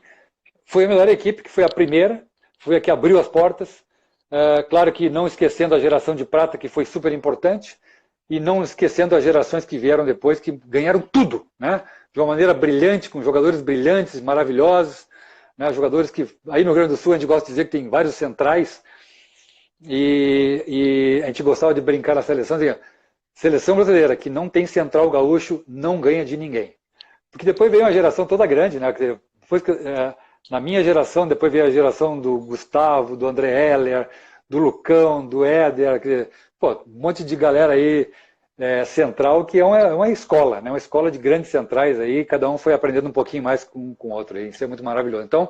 Foi a melhor equipe, que foi a primeira, foi a que abriu as portas. Claro que não esquecendo a geração de prata, que foi super importante, e não esquecendo as gerações que vieram depois, que ganharam tudo, né? De uma maneira brilhante, com jogadores brilhantes, maravilhosos, né? Jogadores que, aí no Rio Grande do Sul, a gente gosta de dizer que tem vários centrais, e a gente gostava de brincar na seleção, dizia, seleção brasileira que não tem central gaúcho não ganha de ninguém. Porque depois veio uma geração toda grande, né? Depois que... na minha geração, depois veio a geração do Gustavo, do André Heller, do Lucão, do Éder, um monte de galera aí central, que é uma escola, né? Uma escola de grandes centrais aí, cada um foi aprendendo um pouquinho mais com o outro, isso é muito maravilhoso. Então,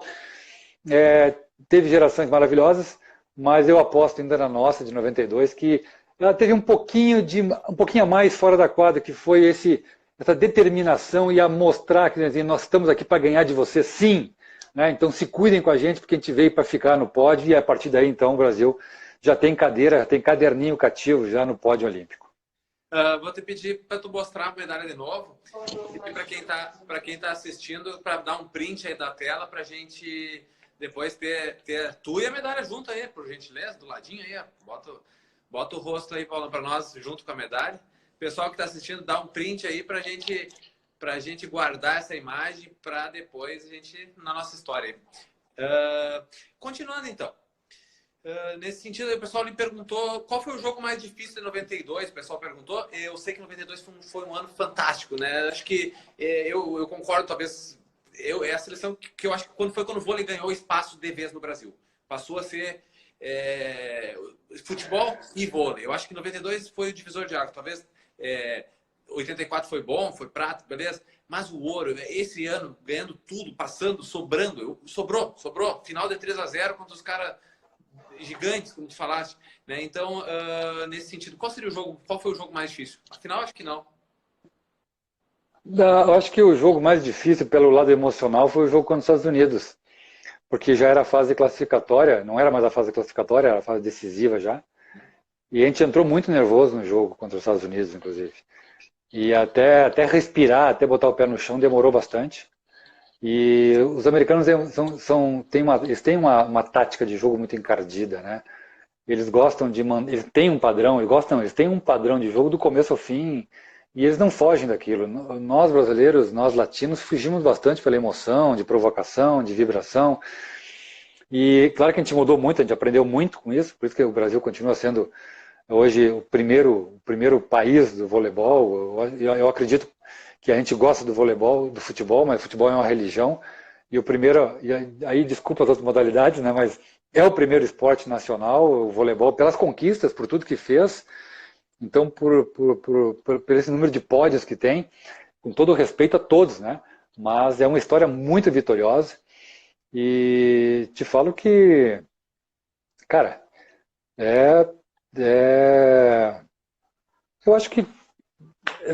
teve gerações maravilhosas, mas eu aposto ainda na nossa, de 92, que ela teve um pouquinho a mais fora da quadra, que foi essa determinação e a mostrar que nós estamos aqui para ganhar de você, sim. Né? Então se cuidem com a gente, porque a gente veio para ficar no pódio, e a partir daí, então, o Brasil já tem cadeira, já tem caderninho cativo já no pódio olímpico.
Vou te pedir para tu mostrar a medalha de novo, e para quem tá assistindo, para dar um print aí da tela, para a gente depois ter tu e a medalha junto aí, por gentileza, do ladinho aí, ó. Bota o rosto aí, Paulo, para nós, junto com a medalha. Pessoal que está assistindo, dá um print aí para a gente guardar essa imagem para depois a gente, na nossa história. Continuando então. Nesse sentido, o pessoal lhe perguntou qual foi o jogo mais difícil de 92. O pessoal perguntou. Eu sei que 92 foi um ano fantástico, né? Acho que eu concordo, talvez. É a seleção que eu acho que quando o vôlei ganhou espaço de vez no Brasil. Passou a ser futebol e vôlei. Eu acho que 92 foi o divisor de água. Talvez 84 foi bom, foi prata, beleza? Mas o ouro, esse ano, ganhando tudo, passando, sobrando. Sobrou. Final de 3-0 contra os caras gigantes, como tu falaste, né? Então, nesse sentido, qual foi o jogo mais difícil? Afinal, acho que não.
Eu acho que o jogo mais difícil pelo lado emocional foi o jogo contra os Estados Unidos, porque já era a fase classificatória, não era mais a fase classificatória, era a fase decisiva já, e a gente entrou muito nervoso no jogo contra os Estados Unidos, inclusive, e até respirar, até botar o pé no chão demorou bastante. E os americanos eles têm uma tática de jogo muito encardida, né? Eles gostam eles têm um padrão, eles têm um padrão de jogo do começo ao fim, e eles não fogem daquilo. Nós brasileiros, nós latinos, fugimos bastante pela emoção, de provocação, de vibração. E claro que a gente mudou muito, a gente aprendeu muito com isso, por isso que o Brasil continua sendo hoje o primeiro país do voleibol. Eu acredito que a gente gosta do voleibol, do futebol, mas o futebol é uma religião. E aí desculpa as outras modalidades, né, mas é o primeiro esporte nacional, o voleibol, pelas conquistas, por tudo que fez. Então, por esse número de pódios que tem, com todo o respeito a todos, né, mas é uma história muito vitoriosa. E te falo que, cara,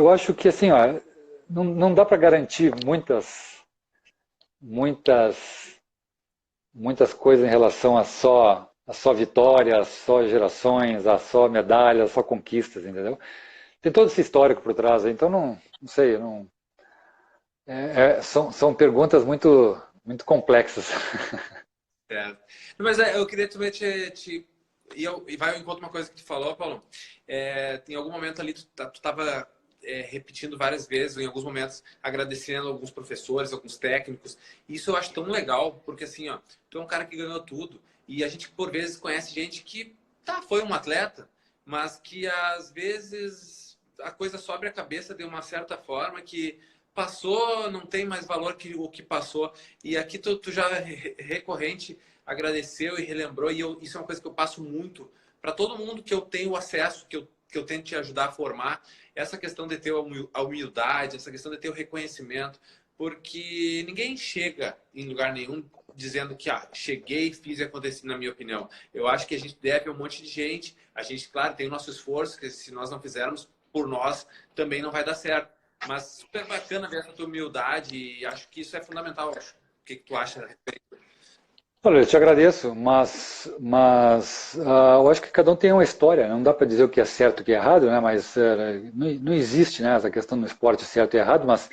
eu acho que assim, ó, não dá para garantir muitas coisas em relação a só vitória, a só gerações, a só medalhas, a só conquistas, entendeu? Tem todo esse histórico por trás, então não sei, são perguntas muito complexas.
Mas eu queria também e vai ao encontro uma coisa que tu falou, Paulo. Em algum momento ali tu estava repetindo várias vezes, em alguns momentos agradecendo alguns professores, alguns técnicos. Isso eu acho tão legal, porque assim, ó, tu é um cara que ganhou tudo e a gente por vezes conhece gente que foi um atleta, mas que às vezes a coisa sobe a cabeça de uma certa forma que passou, não tem mais valor que o que passou. E aqui tu já recorrente agradeceu e relembrou, e isso é uma coisa que eu passo muito para todo mundo que eu tenho acesso, que eu tento te ajudar a formar, essa questão de ter a humildade, essa questão de ter o reconhecimento, porque ninguém chega em lugar nenhum dizendo que cheguei, fiz e aconteceu, na minha opinião. Eu acho que a gente deve a um monte de gente, a gente, claro, tem o nosso esforço, que se nós não fizermos por nós, também não vai dar certo. Mas super bacana ver essa tua humildade e acho que isso é fundamental. O que tu acha a respeito?
Olha, eu te agradeço, mas eu acho que cada um tem uma história, não dá para dizer o que é certo e o que é errado, né? Mas não existe, né, essa questão do esporte certo e errado, mas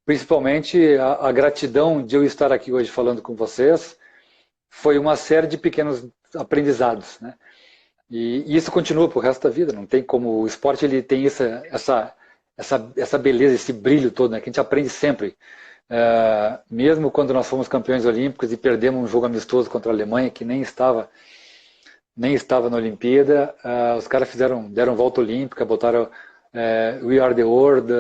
principalmente a gratidão de eu estar aqui hoje falando com vocês foi uma série de pequenos aprendizados, né? E isso continua para o resto da vida, não tem como, o esporte ele tem essa beleza, esse brilho todo, né, que a gente aprende sempre. Mesmo quando nós fomos campeões olímpicos e perdemos um jogo amistoso contra a Alemanha, que nem estava na Olimpíada, os caras deram volta olímpica, botaram We Are the World,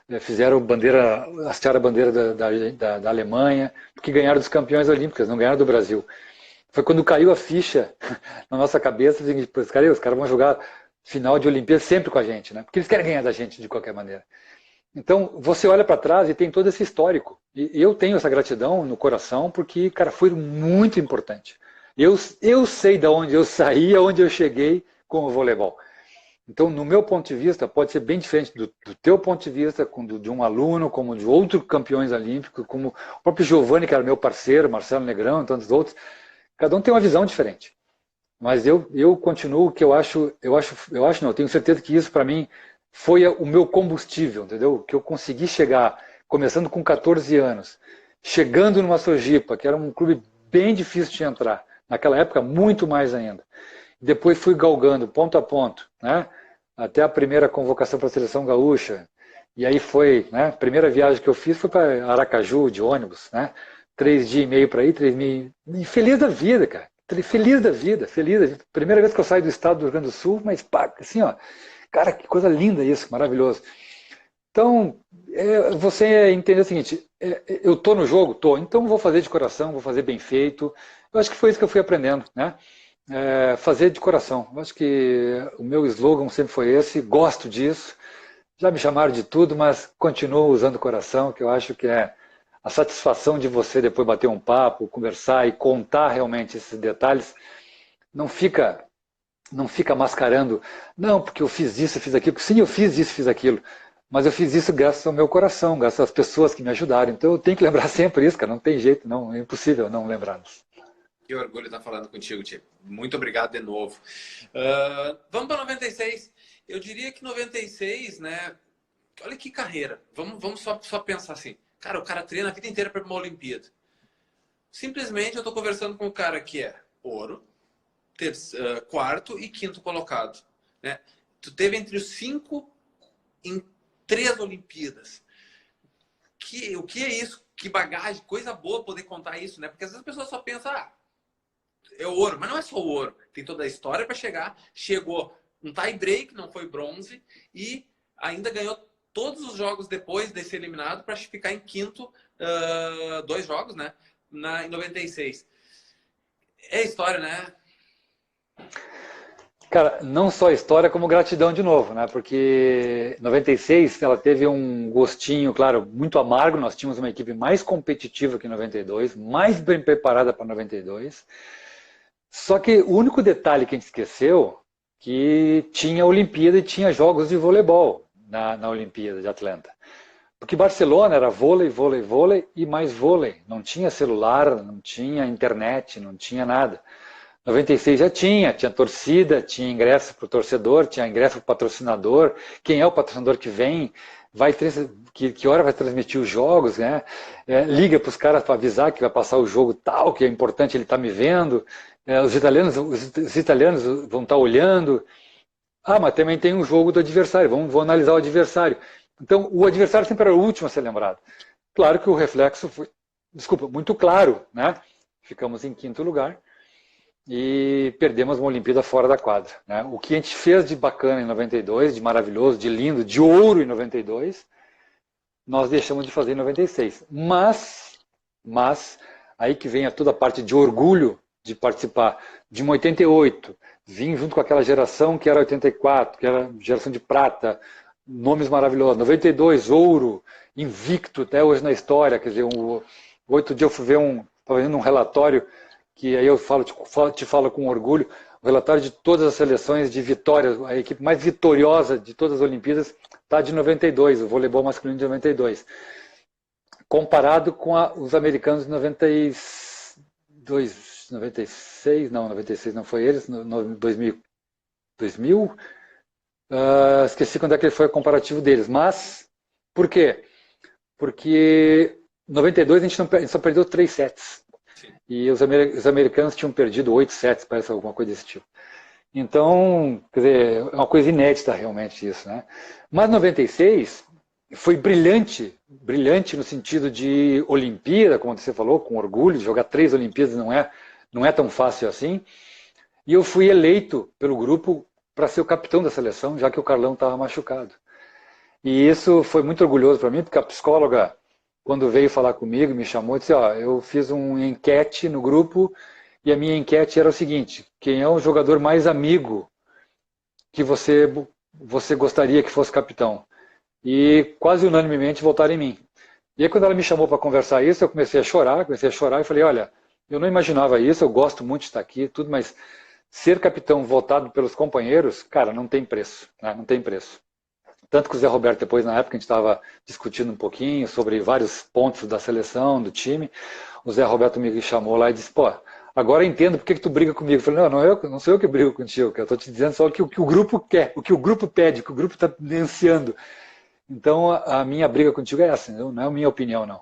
hastearam a bandeira da Alemanha, porque ganharam dos campeões olímpicos, não ganharam do Brasil. Foi quando caiu a ficha na nossa cabeça, os caras vão jogar final de Olimpíada sempre com a gente, né? Porque eles querem ganhar da gente de qualquer maneira. Então, você olha para trás e tem todo esse histórico. E eu tenho essa gratidão no coração porque, cara, foi muito importante. Eu sei de onde eu saí, aonde eu cheguei com o voleibol. Então, no meu ponto de vista, pode ser bem diferente do teu ponto de vista, de um aluno, como de outros campeões olímpicos, como o próprio Giovanni, que era meu parceiro, Marcelo Negrão e tantos outros. Cada um tem uma visão diferente. Mas eu continuo que eu tenho certeza que isso para mim foi o meu combustível, entendeu? Que eu consegui chegar, começando com 14 anos, chegando numa Sojipa, que era um clube bem difícil de entrar, naquela época muito mais ainda. Depois fui galgando ponto a ponto, né? Até a primeira convocação para a seleção gaúcha. E aí foi, né? A primeira viagem que eu fiz foi para Aracaju de ônibus, né? 3 dias e meio para ir, 3 meses. E feliz da vida, cara. Feliz da vida, feliz da vida. Primeira vez que eu saio do estado do Rio Grande do Sul, mas pá, assim, ó. Cara, que coisa linda isso, maravilhoso. Então, você entender o seguinte, eu tô no jogo? Tô, então vou fazer de coração, vou fazer bem feito. Eu acho que foi isso que eu fui aprendendo, né? Fazer de coração. Eu acho que o meu slogan sempre foi esse, gosto disso. Já me chamaram de tudo, mas continuo usando o coração, que eu acho que é a satisfação de você depois bater um papo, conversar e contar realmente esses detalhes. Não fica mascarando, não, porque eu fiz isso, eu fiz aquilo. Sim, eu fiz isso, fiz aquilo. Mas eu fiz isso graças ao meu coração, graças às pessoas que me ajudaram. Então eu tenho que lembrar sempre isso, cara. Não tem jeito, não, é impossível não lembrá-los.
Que orgulho estar falando contigo, Tio. Muito obrigado de novo. Vamos para 96. Eu diria que 96, né? Olha que carreira. Vamos só pensar assim. Cara, o cara treina a vida inteira para uma Olimpíada. Simplesmente eu estou conversando com o cara que é ouro, quarto e quinto colocado. Né? Tu teve entre os 5 em 3 Olimpíadas. O que é isso? Que bagagem, coisa boa poder contar isso, né? Porque às vezes a pessoa só pensa, é ouro, mas não é só o ouro. Tem toda a história para chegar. Chegou um tie break, não foi bronze, e ainda ganhou todos os jogos depois de ser eliminado para ficar em quinto, 2 jogos, né? Em 96. É história, né?
Cara, não só história, como gratidão de novo, né? Porque 96 ela teve um gostinho, claro, muito amargo. Nós tínhamos uma equipe mais competitiva que 92, mais bem preparada para 92. Só que o único detalhe que a gente esqueceu, que tinha Olimpíada e tinha jogos de voleibol na Olimpíada de Atlanta. Porque Barcelona era vôlei, vôlei, vôlei e mais vôlei. Não tinha celular, não tinha internet, não tinha nada. 96 já tinha torcida, tinha ingresso para o torcedor, tinha ingresso para o patrocinador. Quem é o patrocinador que vem? Que hora vai transmitir os jogos? Né? Liga para os caras para avisar que vai passar o jogo tal, que é importante ele estar me vendo. Os italianos vão estar olhando. Mas também tem um jogo do adversário, vamos analisar o adversário. Então, o adversário sempre era o último a ser lembrado. Claro que o reflexo foi, muito claro, né? Ficamos em quinto lugar e perdemos uma Olimpíada fora da quadra. Né? O que a gente fez de bacana em 92, de maravilhoso, de lindo, de ouro em 92, nós deixamos de fazer em 96. Mas aí que vem toda a parte de orgulho de participar de uma 88, vim junto com aquela geração que era 84, que era geração de prata, nomes maravilhosos, 92, ouro, invicto até hoje na história, quer dizer, outro dia eu fui ver estava vendo um relatório, que aí eu te falo com orgulho, o relatório de todas as seleções de vitórias, a equipe mais vitoriosa de todas as Olimpíadas está de 92, o voleibol masculino de 92, comparado com os americanos de 96 não foi eles, 2000, esqueci quando é que foi o comparativo deles, mas por quê? Porque em 92 a gente só perdeu 3 sets. Sim. E os americanos tinham perdido 8 sets, parece alguma coisa desse tipo. Então, quer dizer, é uma coisa inédita realmente isso, né? Mas 96 foi brilhante no sentido de Olimpíada, como você falou, com orgulho, jogar 3 Olimpíadas não é tão fácil assim. E eu fui eleito pelo grupo para ser o capitão da seleção, já que o Carlão estava machucado. E isso foi muito orgulhoso para mim, porque a psicóloga, quando veio falar comigo, me chamou e disse, eu fiz uma enquete no grupo e a minha enquete era o seguinte, quem é o jogador mais amigo que você gostaria que fosse capitão? E quase unanimemente votaram em mim. E aí quando ela me chamou para conversar isso, eu comecei a chorar e falei, olha, eu não imaginava isso, eu gosto muito de estar aqui, tudo, mas ser capitão votado pelos companheiros, cara, não tem preço, né? Não tem preço. Tanto que o Zé Roberto, depois, na época, a gente estava discutindo um pouquinho sobre vários pontos da seleção, do time, o Zé Roberto me chamou lá e disse, agora eu entendo por que tu briga comigo. Eu falei, não sou eu que brigo contigo, eu estou te dizendo só o que o grupo quer, o que o grupo pede, o que o grupo está ansiando. Então, a minha briga contigo é essa, não é a minha opinião, não.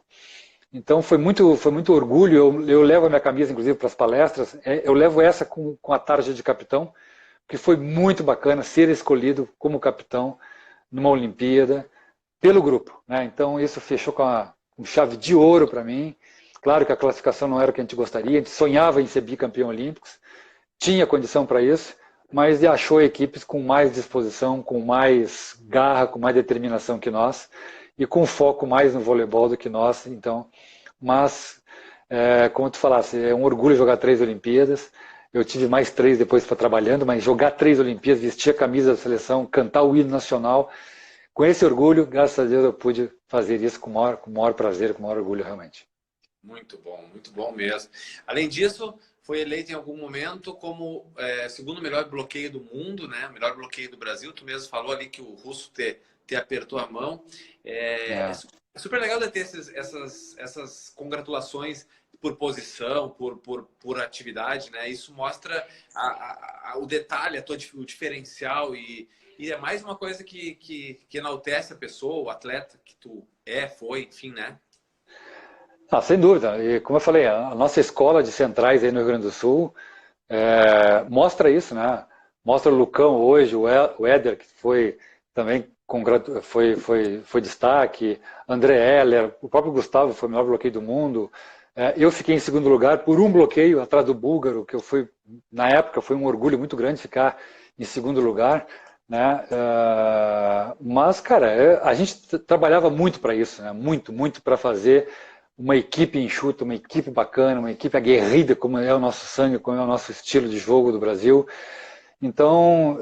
Então, foi muito orgulho, eu levo a minha camisa, inclusive, para as palestras, eu levo essa com a tarja de capitão, porque foi muito bacana ser escolhido como capitão numa Olimpíada, pelo grupo. Né? Então, isso fechou com chave de ouro para mim. Claro que a classificação não era o que a gente gostaria, a gente sonhava em ser bicampeão olímpico, tinha condição para isso, mas achou equipes com mais disposição, com mais garra, com mais determinação que nós e com foco mais no voleibol do que nós. Então, mas, como tu falasse, é um orgulho jogar 3 Olimpíadas. Eu tive mais 3 depois para trabalhando, mas jogar 3 Olimpíadas, vestir a camisa da seleção, cantar o hino nacional, com esse orgulho, graças a Deus eu pude fazer isso com o maior prazer, com o maior orgulho realmente.
Muito bom mesmo. Além disso, foi eleito em algum momento como segundo melhor bloqueio do mundo, né? Melhor bloqueio do Brasil. Tu mesmo falou ali que o russo te apertou a mão. É super legal de ter essas congratulações por posição, por atividade, né? Isso mostra o detalhe, o diferencial e é mais uma coisa que enaltece a pessoa, o atleta que tu foi, enfim, né?
Sem dúvida. E como eu falei, a nossa escola de centrais aí no Rio Grande do Sul mostra isso, né? Mostra o Lucão hoje, o Éder, que foi também foi destaque, André Heller, o próprio Gustavo foi o melhor bloqueio do mundo. Eu fiquei em segundo lugar por um bloqueio atrás do búlgaro, que na época foi um orgulho muito grande ficar em segundo lugar, né? Mas, cara, a gente trabalhava muito para isso, né? Muito para fazer uma equipe enxuta, uma equipe bacana, uma equipe aguerrida, como é o nosso sangue, como é o nosso estilo de jogo do Brasil. Então,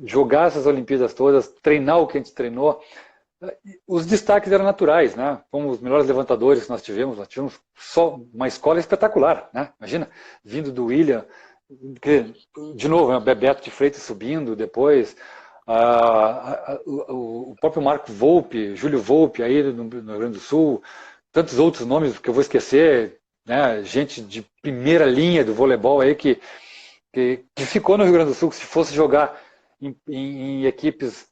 jogar essas Olimpíadas todas, treinar o que a gente treinou, os destaques eram naturais, né? Fomos os melhores levantadores que nós tivemos só uma escola espetacular, né? Imagina, vindo do William, de novo, Bebeto de Freitas subindo, depois o próprio Marco Volpe, Júlio Volpe aí no Rio Grande do Sul, tantos outros nomes que eu vou esquecer, né? Gente de primeira linha do voleibol aí que ficou no Rio Grande do Sul, que se fosse jogar em equipes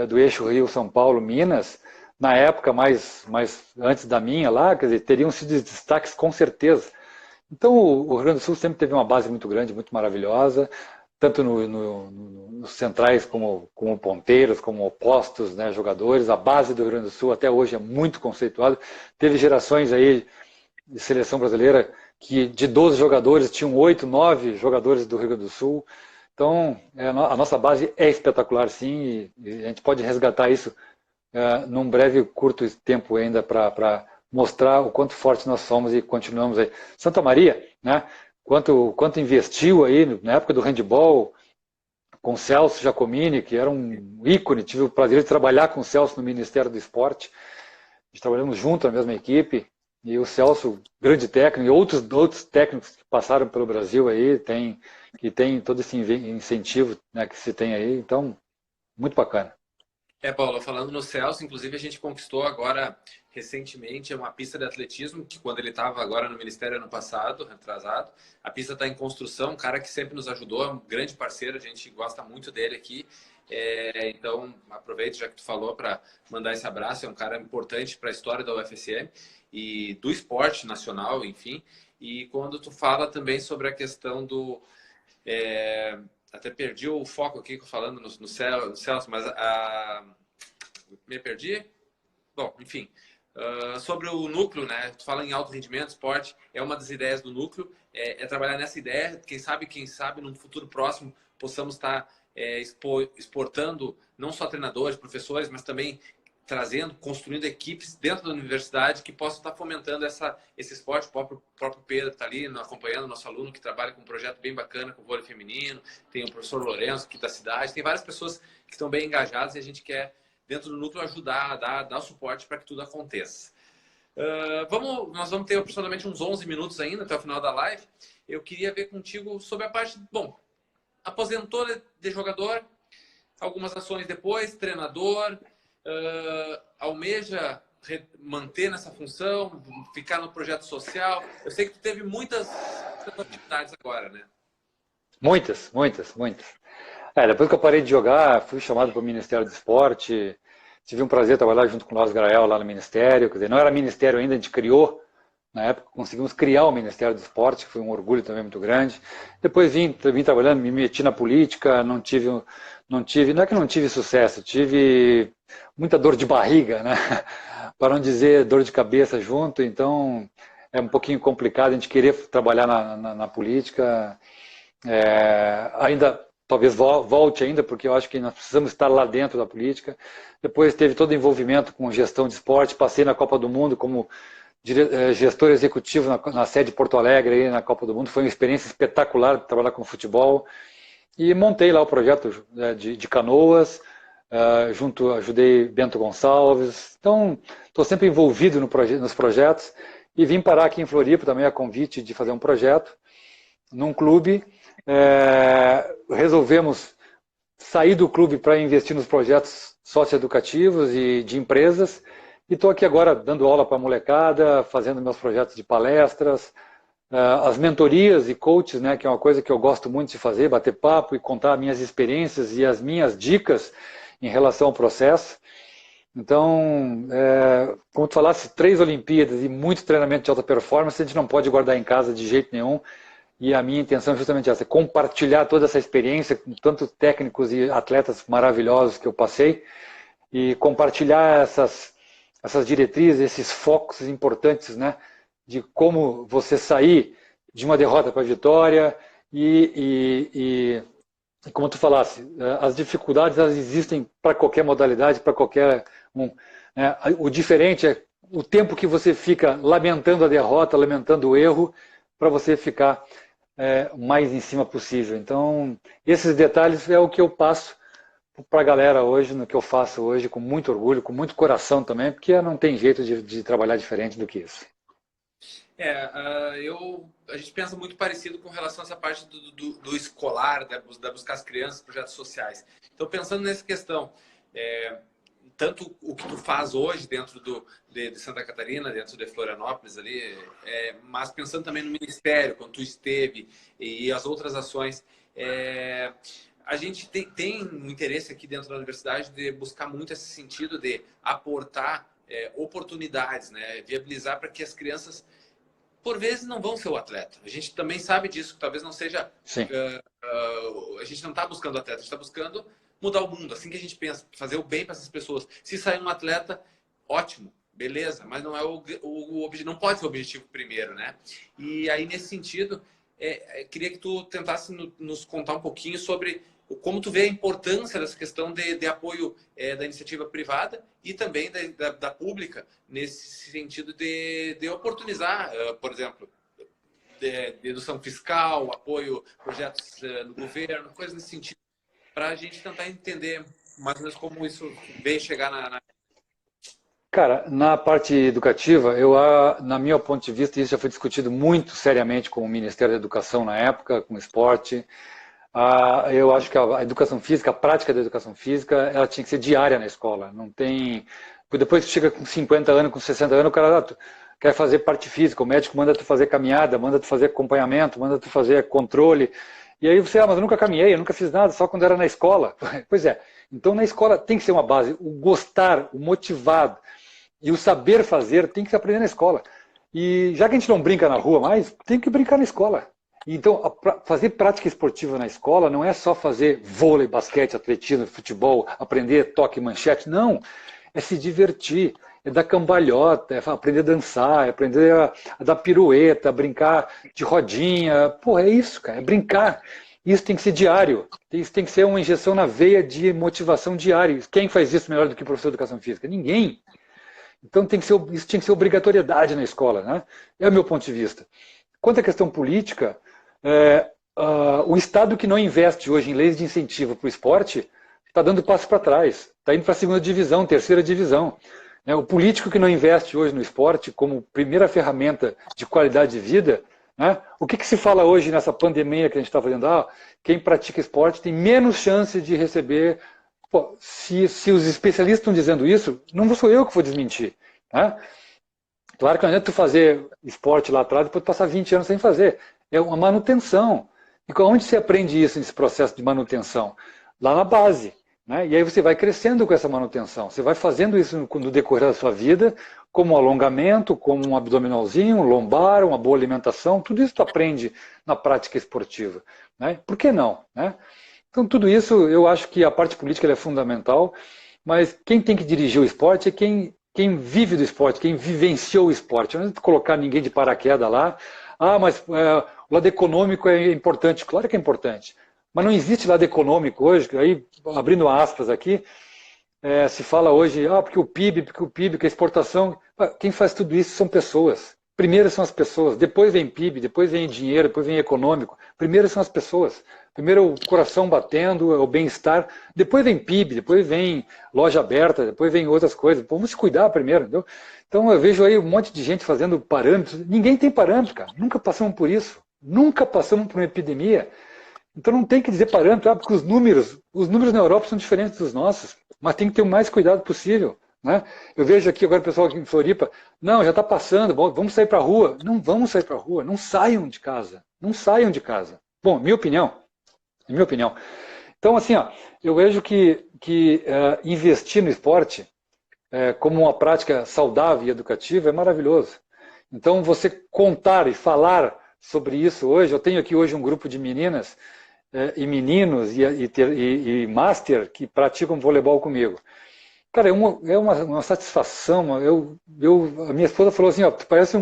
do eixo Rio, São Paulo, Minas, na época mais antes da minha lá, quer dizer, teriam sido destaques com certeza. Então o Rio Grande do Sul sempre teve uma base muito grande, muito maravilhosa, tanto nos centrais como ponteiros, como opostos, né, jogadores. A base do Rio Grande do Sul até hoje é muito conceituada. Teve gerações aí de seleção brasileira que de 12 jogadores tinham 8, 9 jogadores do Rio Grande do Sul. Então, a nossa base é espetacular, sim, e a gente pode resgatar isso num breve, curto tempo ainda para mostrar o quanto forte nós somos e continuamos aí. Santa Maria, né? Quanto investiu aí na época do handball, com o Celso Giacomini, que era um ícone, tive o prazer de trabalhar com o Celso no Ministério do Esporte, nós trabalhamos junto na mesma equipe, e o Celso, grande técnico, e outros técnicos que passaram pelo Brasil aí, que tem todo esse incentivo, né, que se tem aí, então, muito bacana.
Paulo, falando no Celso, inclusive a gente conquistou agora, recentemente, uma pista de atletismo, que quando ele estava agora no Ministério ano passado, retrasado, a pista está em construção, um cara que sempre nos ajudou, é um grande parceiro, a gente gosta muito dele aqui, então aproveito, já que tu falou, para mandar esse abraço, é um cara importante para a história da UFSM e do esporte nacional, enfim, e quando tu fala também sobre a questão do... até perdi o foco aqui falando no Celso, mas me perdi? Bom, enfim, sobre o núcleo, né? Tu fala em alto rendimento, esporte, é uma das ideias do núcleo, trabalhar nessa ideia, quem sabe num futuro próximo possamos estar exportando não só treinadores, professores, mas também construindo equipes dentro da universidade que possam estar fomentando esse esporte. O próprio Pedro está ali acompanhando o nosso aluno que trabalha com um projeto bem bacana com o vôlei feminino, tem o professor Lourenço aqui da cidade, tem várias pessoas que estão bem engajadas e a gente quer, dentro do núcleo, ajudar a dar o suporte para que tudo aconteça. Nós vamos ter aproximadamente uns 11 minutos ainda até o final da live. Eu queria ver contigo sobre a parte... Bom, aposentou de jogador, algumas ações depois, treinador... almeja manter nessa função, ficar no projeto social? Eu sei que tu teve muitas atividades agora, né?
Muitas. Depois que eu parei de jogar, fui chamado para o Ministério do Esporte, tive um prazer de trabalhar junto com o Lars Grael lá no Ministério, quer dizer, não era Ministério ainda, a gente criou, na época conseguimos criar o Ministério do Esporte, que foi um orgulho também muito grande. Depois vim trabalhando, me meti na política, não é que não tive sucesso, tive muita dor de barriga, né? para não dizer dor de cabeça junto, então é um pouquinho complicado a gente querer trabalhar na política. Ainda, talvez volte ainda, porque eu acho que nós precisamos estar lá dentro da política. Depois teve todo o envolvimento com gestão de esporte, passei na Copa do Mundo como gestor executivo na sede de Porto Alegre, aí na Copa do Mundo. Foi uma experiência espetacular trabalhar com futebol. E montei lá o projeto de Canoas, ajudei Bento Gonçalves. Então, estou sempre envolvido nos projetos e vim parar aqui em Floripa também a convite de fazer um projeto num clube. Resolvemos sair do clube para investir nos projetos socioeducativos e de empresas. E estou aqui agora dando aula para a molecada, fazendo meus projetos de palestras, as mentorias e coaches, né, que é uma coisa que eu gosto muito de fazer, bater papo e contar minhas experiências e as minhas dicas em relação ao processo. Então, como tu falasse, 3 Olimpíadas e muito treinamento de alta performance, a gente não pode guardar em casa de jeito nenhum. E a minha intenção é justamente essa, compartilhar toda essa experiência com tantos técnicos e atletas maravilhosos que eu passei e compartilhar essas diretrizes, esses focos importantes, né, de como você sair de uma derrota para a vitória e como tu falasse, as dificuldades elas existem para qualquer modalidade, para qualquer um. Né? O diferente é o tempo que você fica lamentando a derrota, lamentando o erro, para você ficar o mais em cima possível. Então, esses detalhes é o que eu passo para a galera hoje, no que eu faço hoje, com muito orgulho, com muito coração também, porque não tem jeito de trabalhar diferente do que isso.
A gente pensa muito parecido com relação a essa parte do escolar, da buscar as crianças, projetos sociais. Então, pensando nessa questão, tanto o que tu faz hoje dentro de Santa Catarina, dentro de Florianópolis ali, mas pensando também no Ministério, quando tu esteve, e as outras ações, a gente tem um interesse aqui dentro da universidade de buscar muito esse sentido de aportar oportunidades, né? Viabilizar para que as crianças, por vezes, não vão ser o atleta. A gente também sabe disso, que talvez não seja... a gente não está buscando atleta, a gente está buscando mudar o mundo, assim que a gente pensa, fazer o bem para essas pessoas. Se sair um atleta, ótimo, beleza, mas não é não pode ser o objetivo primeiro, né? E aí, nesse sentido, queria que tu tentasse nos contar um pouquinho sobre como tu vê a importância dessa questão de apoio da iniciativa privada e também da pública, nesse sentido de oportunizar, por exemplo, de dedução fiscal, apoio a projetos no governo, coisas nesse sentido, para a gente tentar entender mais ou menos como isso vem chegar na...
Cara, na parte educativa, na minha ponto de vista, isso já foi discutido muito seriamente com o Ministério da Educação na época, com o esporte. Eu acho que a educação física, a prática da educação física, ela tinha que ser diária na escola. Não tem... Depois que chega com 50 anos, com 60 anos, o cara quer fazer parte física, o médico manda tu fazer caminhada, manda tu fazer acompanhamento, manda tu fazer controle. E aí você, mas eu nunca caminhei, eu nunca fiz nada, só quando era na escola. Pois é, então na escola tem que ser uma base, o gostar, o motivado e o saber fazer tem que se aprender na escola. E já que a gente não brinca na rua mais, tem que brincar na escola. Então, fazer prática esportiva na escola não é só fazer vôlei, basquete, atletismo, futebol, aprender toque e manchete, não. É se divertir, é dar cambalhota, é aprender a dançar, é aprender a dar pirueta, brincar de rodinha. Pô, é isso, cara, é brincar. Isso tem que ser diário. Isso tem que ser uma injeção na veia de motivação diária. Quem faz isso melhor do que o professor de educação física? Ninguém. Então, isso tinha que ser obrigatoriedade na escola, né? É o meu ponto de vista. Quanto à questão política, o Estado que não investe hoje em leis de incentivo para o esporte está dando passo para trás. Está indo para a segunda divisão, terceira divisão. O político que não investe hoje no esporte como primeira ferramenta de qualidade de vida, né? O que se fala hoje nessa pandemia que a gente está fazendo? Quem pratica esporte tem menos chance de receber... Pô, se os especialistas estão dizendo isso, não sou eu que vou desmentir. Né? Claro que não adianta tu fazer esporte lá atrás e depois passar 20 anos sem fazer. É uma manutenção. E onde você aprende isso nesse processo de manutenção? Lá na base. Né? E aí você vai crescendo com essa manutenção. Você vai fazendo isso no decorrer da sua vida, como um alongamento, como um abdominalzinho, um lombar, uma boa alimentação. Tudo isso tu aprende na prática esportiva. Né? Por que não? Né? Então tudo isso, eu acho que a parte política é fundamental, mas quem tem que dirigir o esporte é quem quem vive do esporte, quem vivenciou o esporte. Não adianta colocar ninguém de paraquedas lá. Ah, mas o lado econômico é importante. Claro que é importante. Mas não existe lado econômico hoje. Aí, abrindo aspas aqui, se fala hoje, porque o PIB, que a exportação. Quem faz tudo isso são pessoas. Primeiro são as pessoas, depois vem PIB, depois vem dinheiro, depois vem econômico. Primeiro são as pessoas. Primeiro o coração batendo, o bem-estar. Depois vem PIB, depois vem loja aberta, depois vem outras coisas. Vamos se cuidar primeiro, entendeu? Então eu vejo aí um monte de gente fazendo parâmetros. Ninguém tem parâmetro, cara. Nunca passamos por isso. Nunca passamos por uma epidemia. Então não tem que dizer parâmetro, porque os números na Europa são diferentes dos nossos. Mas tem que ter o mais cuidado possível. Né? Eu vejo aqui agora o pessoal aqui em Floripa, não, já está passando, vamos sair para a rua. Não vamos sair para a rua, não saiam de casa. Não saiam de casa. Bom, minha opinião. Então, assim, eu vejo que investir no esporte como uma prática saudável e educativa é maravilhoso. Então, você contar e falar sobre isso hoje, eu tenho aqui hoje um grupo de meninas e meninos e master que praticam voleibol comigo. Cara, é uma satisfação. A minha esposa falou assim, parece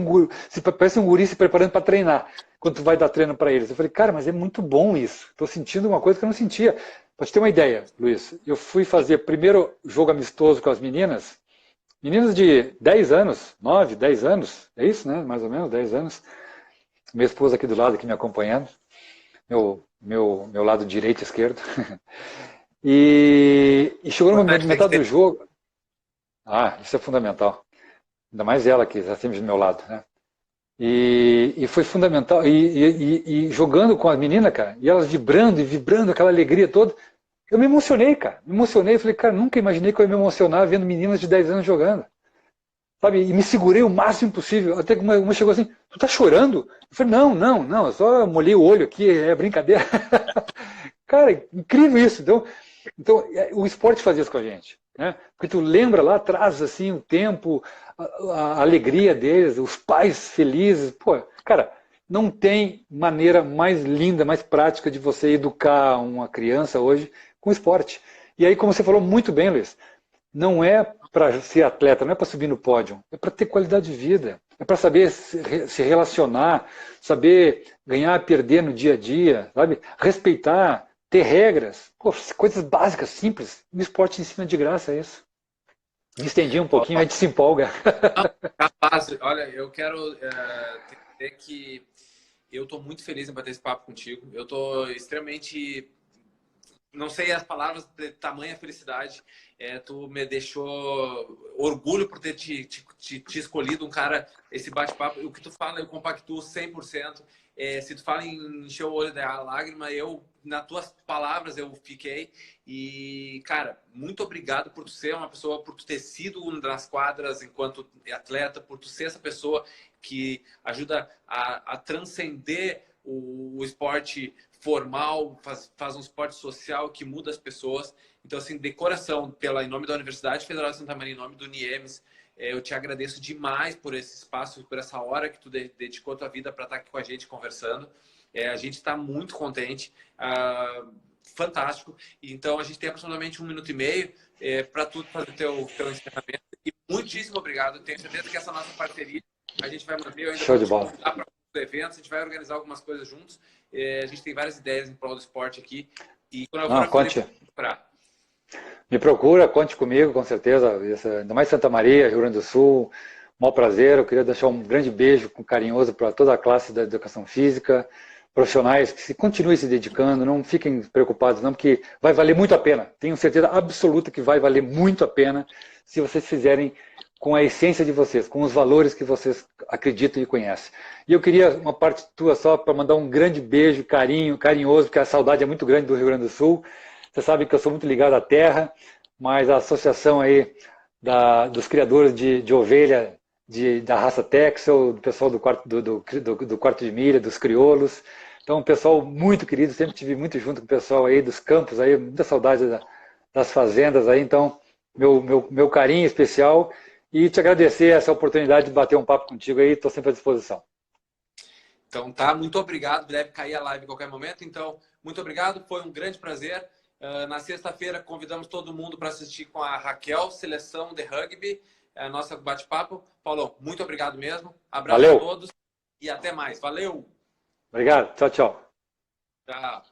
um guri se preparando para treinar, quando tu vai dar treino para eles. Eu falei, cara, mas é muito bom isso. Estou sentindo uma coisa que eu não sentia. Para te ter uma ideia, Luiz, eu fui fazer primeiro jogo amistoso com as meninas de 10 anos, 9, 10 anos, é isso, né? Mais ou menos, 10 anos. Minha esposa aqui do lado, aqui me acompanhando, meu lado direito e esquerdo. E chegou na metade do jogo. Isso é fundamental. Ainda mais ela que está sempre do meu lado, né? E foi fundamental. E jogando com as meninas, cara, e elas vibrando, aquela alegria toda. Eu me emocionei, cara. Falei, cara, nunca imaginei que eu ia me emocionar vendo meninas de 10 anos jogando. Sabe? E me segurei o máximo possível. Até que uma chegou assim, tu tá chorando? Eu falei, não, eu só molhei o olho aqui, é brincadeira. Cara, incrível isso. Então, o esporte fazia isso com a gente, né? Porque tu lembra lá atrás, assim, o tempo, a alegria deles, os pais felizes. Pô, cara, não tem maneira mais linda, mais prática de você educar uma criança hoje com esporte. E aí, como você falou muito bem, Luiz, não é para ser atleta, não é para subir no pódio, é para ter qualidade de vida, é para saber se relacionar, saber ganhar, perder no dia a dia, sabe? Respeitar, ter regras, coisas básicas, simples. O esporte ensina de graça isso. Me estendi um pouquinho, a gente se empolga.
Capaz, olha, eu quero dizer que eu estou muito feliz em bater esse papo contigo. Eu estou extremamente... Não sei as palavras de tamanha felicidade. Tu me deixou orgulho por ter te escolhido um cara, esse bate-papo. O que tu fala, eu compactuo 100%. Se tu fala em encher o olho da lágrima, nas tuas palavras eu fiquei. E, cara, muito obrigado por tu ser uma pessoa, por tu ter sido nas quadras enquanto atleta, por tu ser essa pessoa que ajuda a transcender o esporte formal, faz um esporte social que muda as pessoas. Então, assim, de coração, em nome da Universidade Federal de Santa Maria, em nome do NIEMS, eu te agradeço demais por esse espaço, por essa hora que tu dedicou a tua vida para estar aqui com a gente conversando. A gente está muito contente, fantástico. Então, a gente tem aproximadamente 1 minuto e meio para tu fazer o teu encerramento. E muitíssimo obrigado. Tenho certeza que essa nossa parceria a gente vai manter. Eu ainda
Show de bola.
Para o evento, a gente vai organizar algumas coisas juntos. A gente tem várias ideias em prol do esporte aqui. E quando eu
conte. Me procura, conte comigo, com certeza. Ainda mais Santa Maria, Rio Grande do Sul. Maior prazer. Eu queria deixar um grande beijo carinhoso para toda a classe da educação física, profissionais que continuem se dedicando, não fiquem preocupados não, porque vai valer muito a pena. Tenho certeza absoluta que vai valer muito a pena se vocês fizerem com a essência de vocês, com os valores que vocês acreditam e conhecem. E eu queria uma parte tua só para mandar um grande beijo, carinhoso, porque a saudade é muito grande do Rio Grande do Sul. Você sabe que eu sou muito ligado à terra, mas a associação aí dos criadores de ovelha da raça Texel, do pessoal do quarto de milha, dos crioulos. Então, um pessoal muito querido, sempre tive muito junto com o pessoal aí dos campos, aí, muita saudade das fazendas aí. Então, meu carinho especial e te agradecer essa oportunidade de bater um papo contigo aí, estou sempre à disposição.
Então, tá, muito obrigado. Deve cair a live em qualquer momento. Então, muito obrigado, foi um grande prazer. Na sexta-feira, convidamos todo mundo para assistir com a Raquel, seleção de rugby. é a nossa bate-papo. Paulão, muito obrigado mesmo. Abraço
Valeu.
a todos e até mais. Valeu!
Obrigado. Tchau, tchau.
Tchau.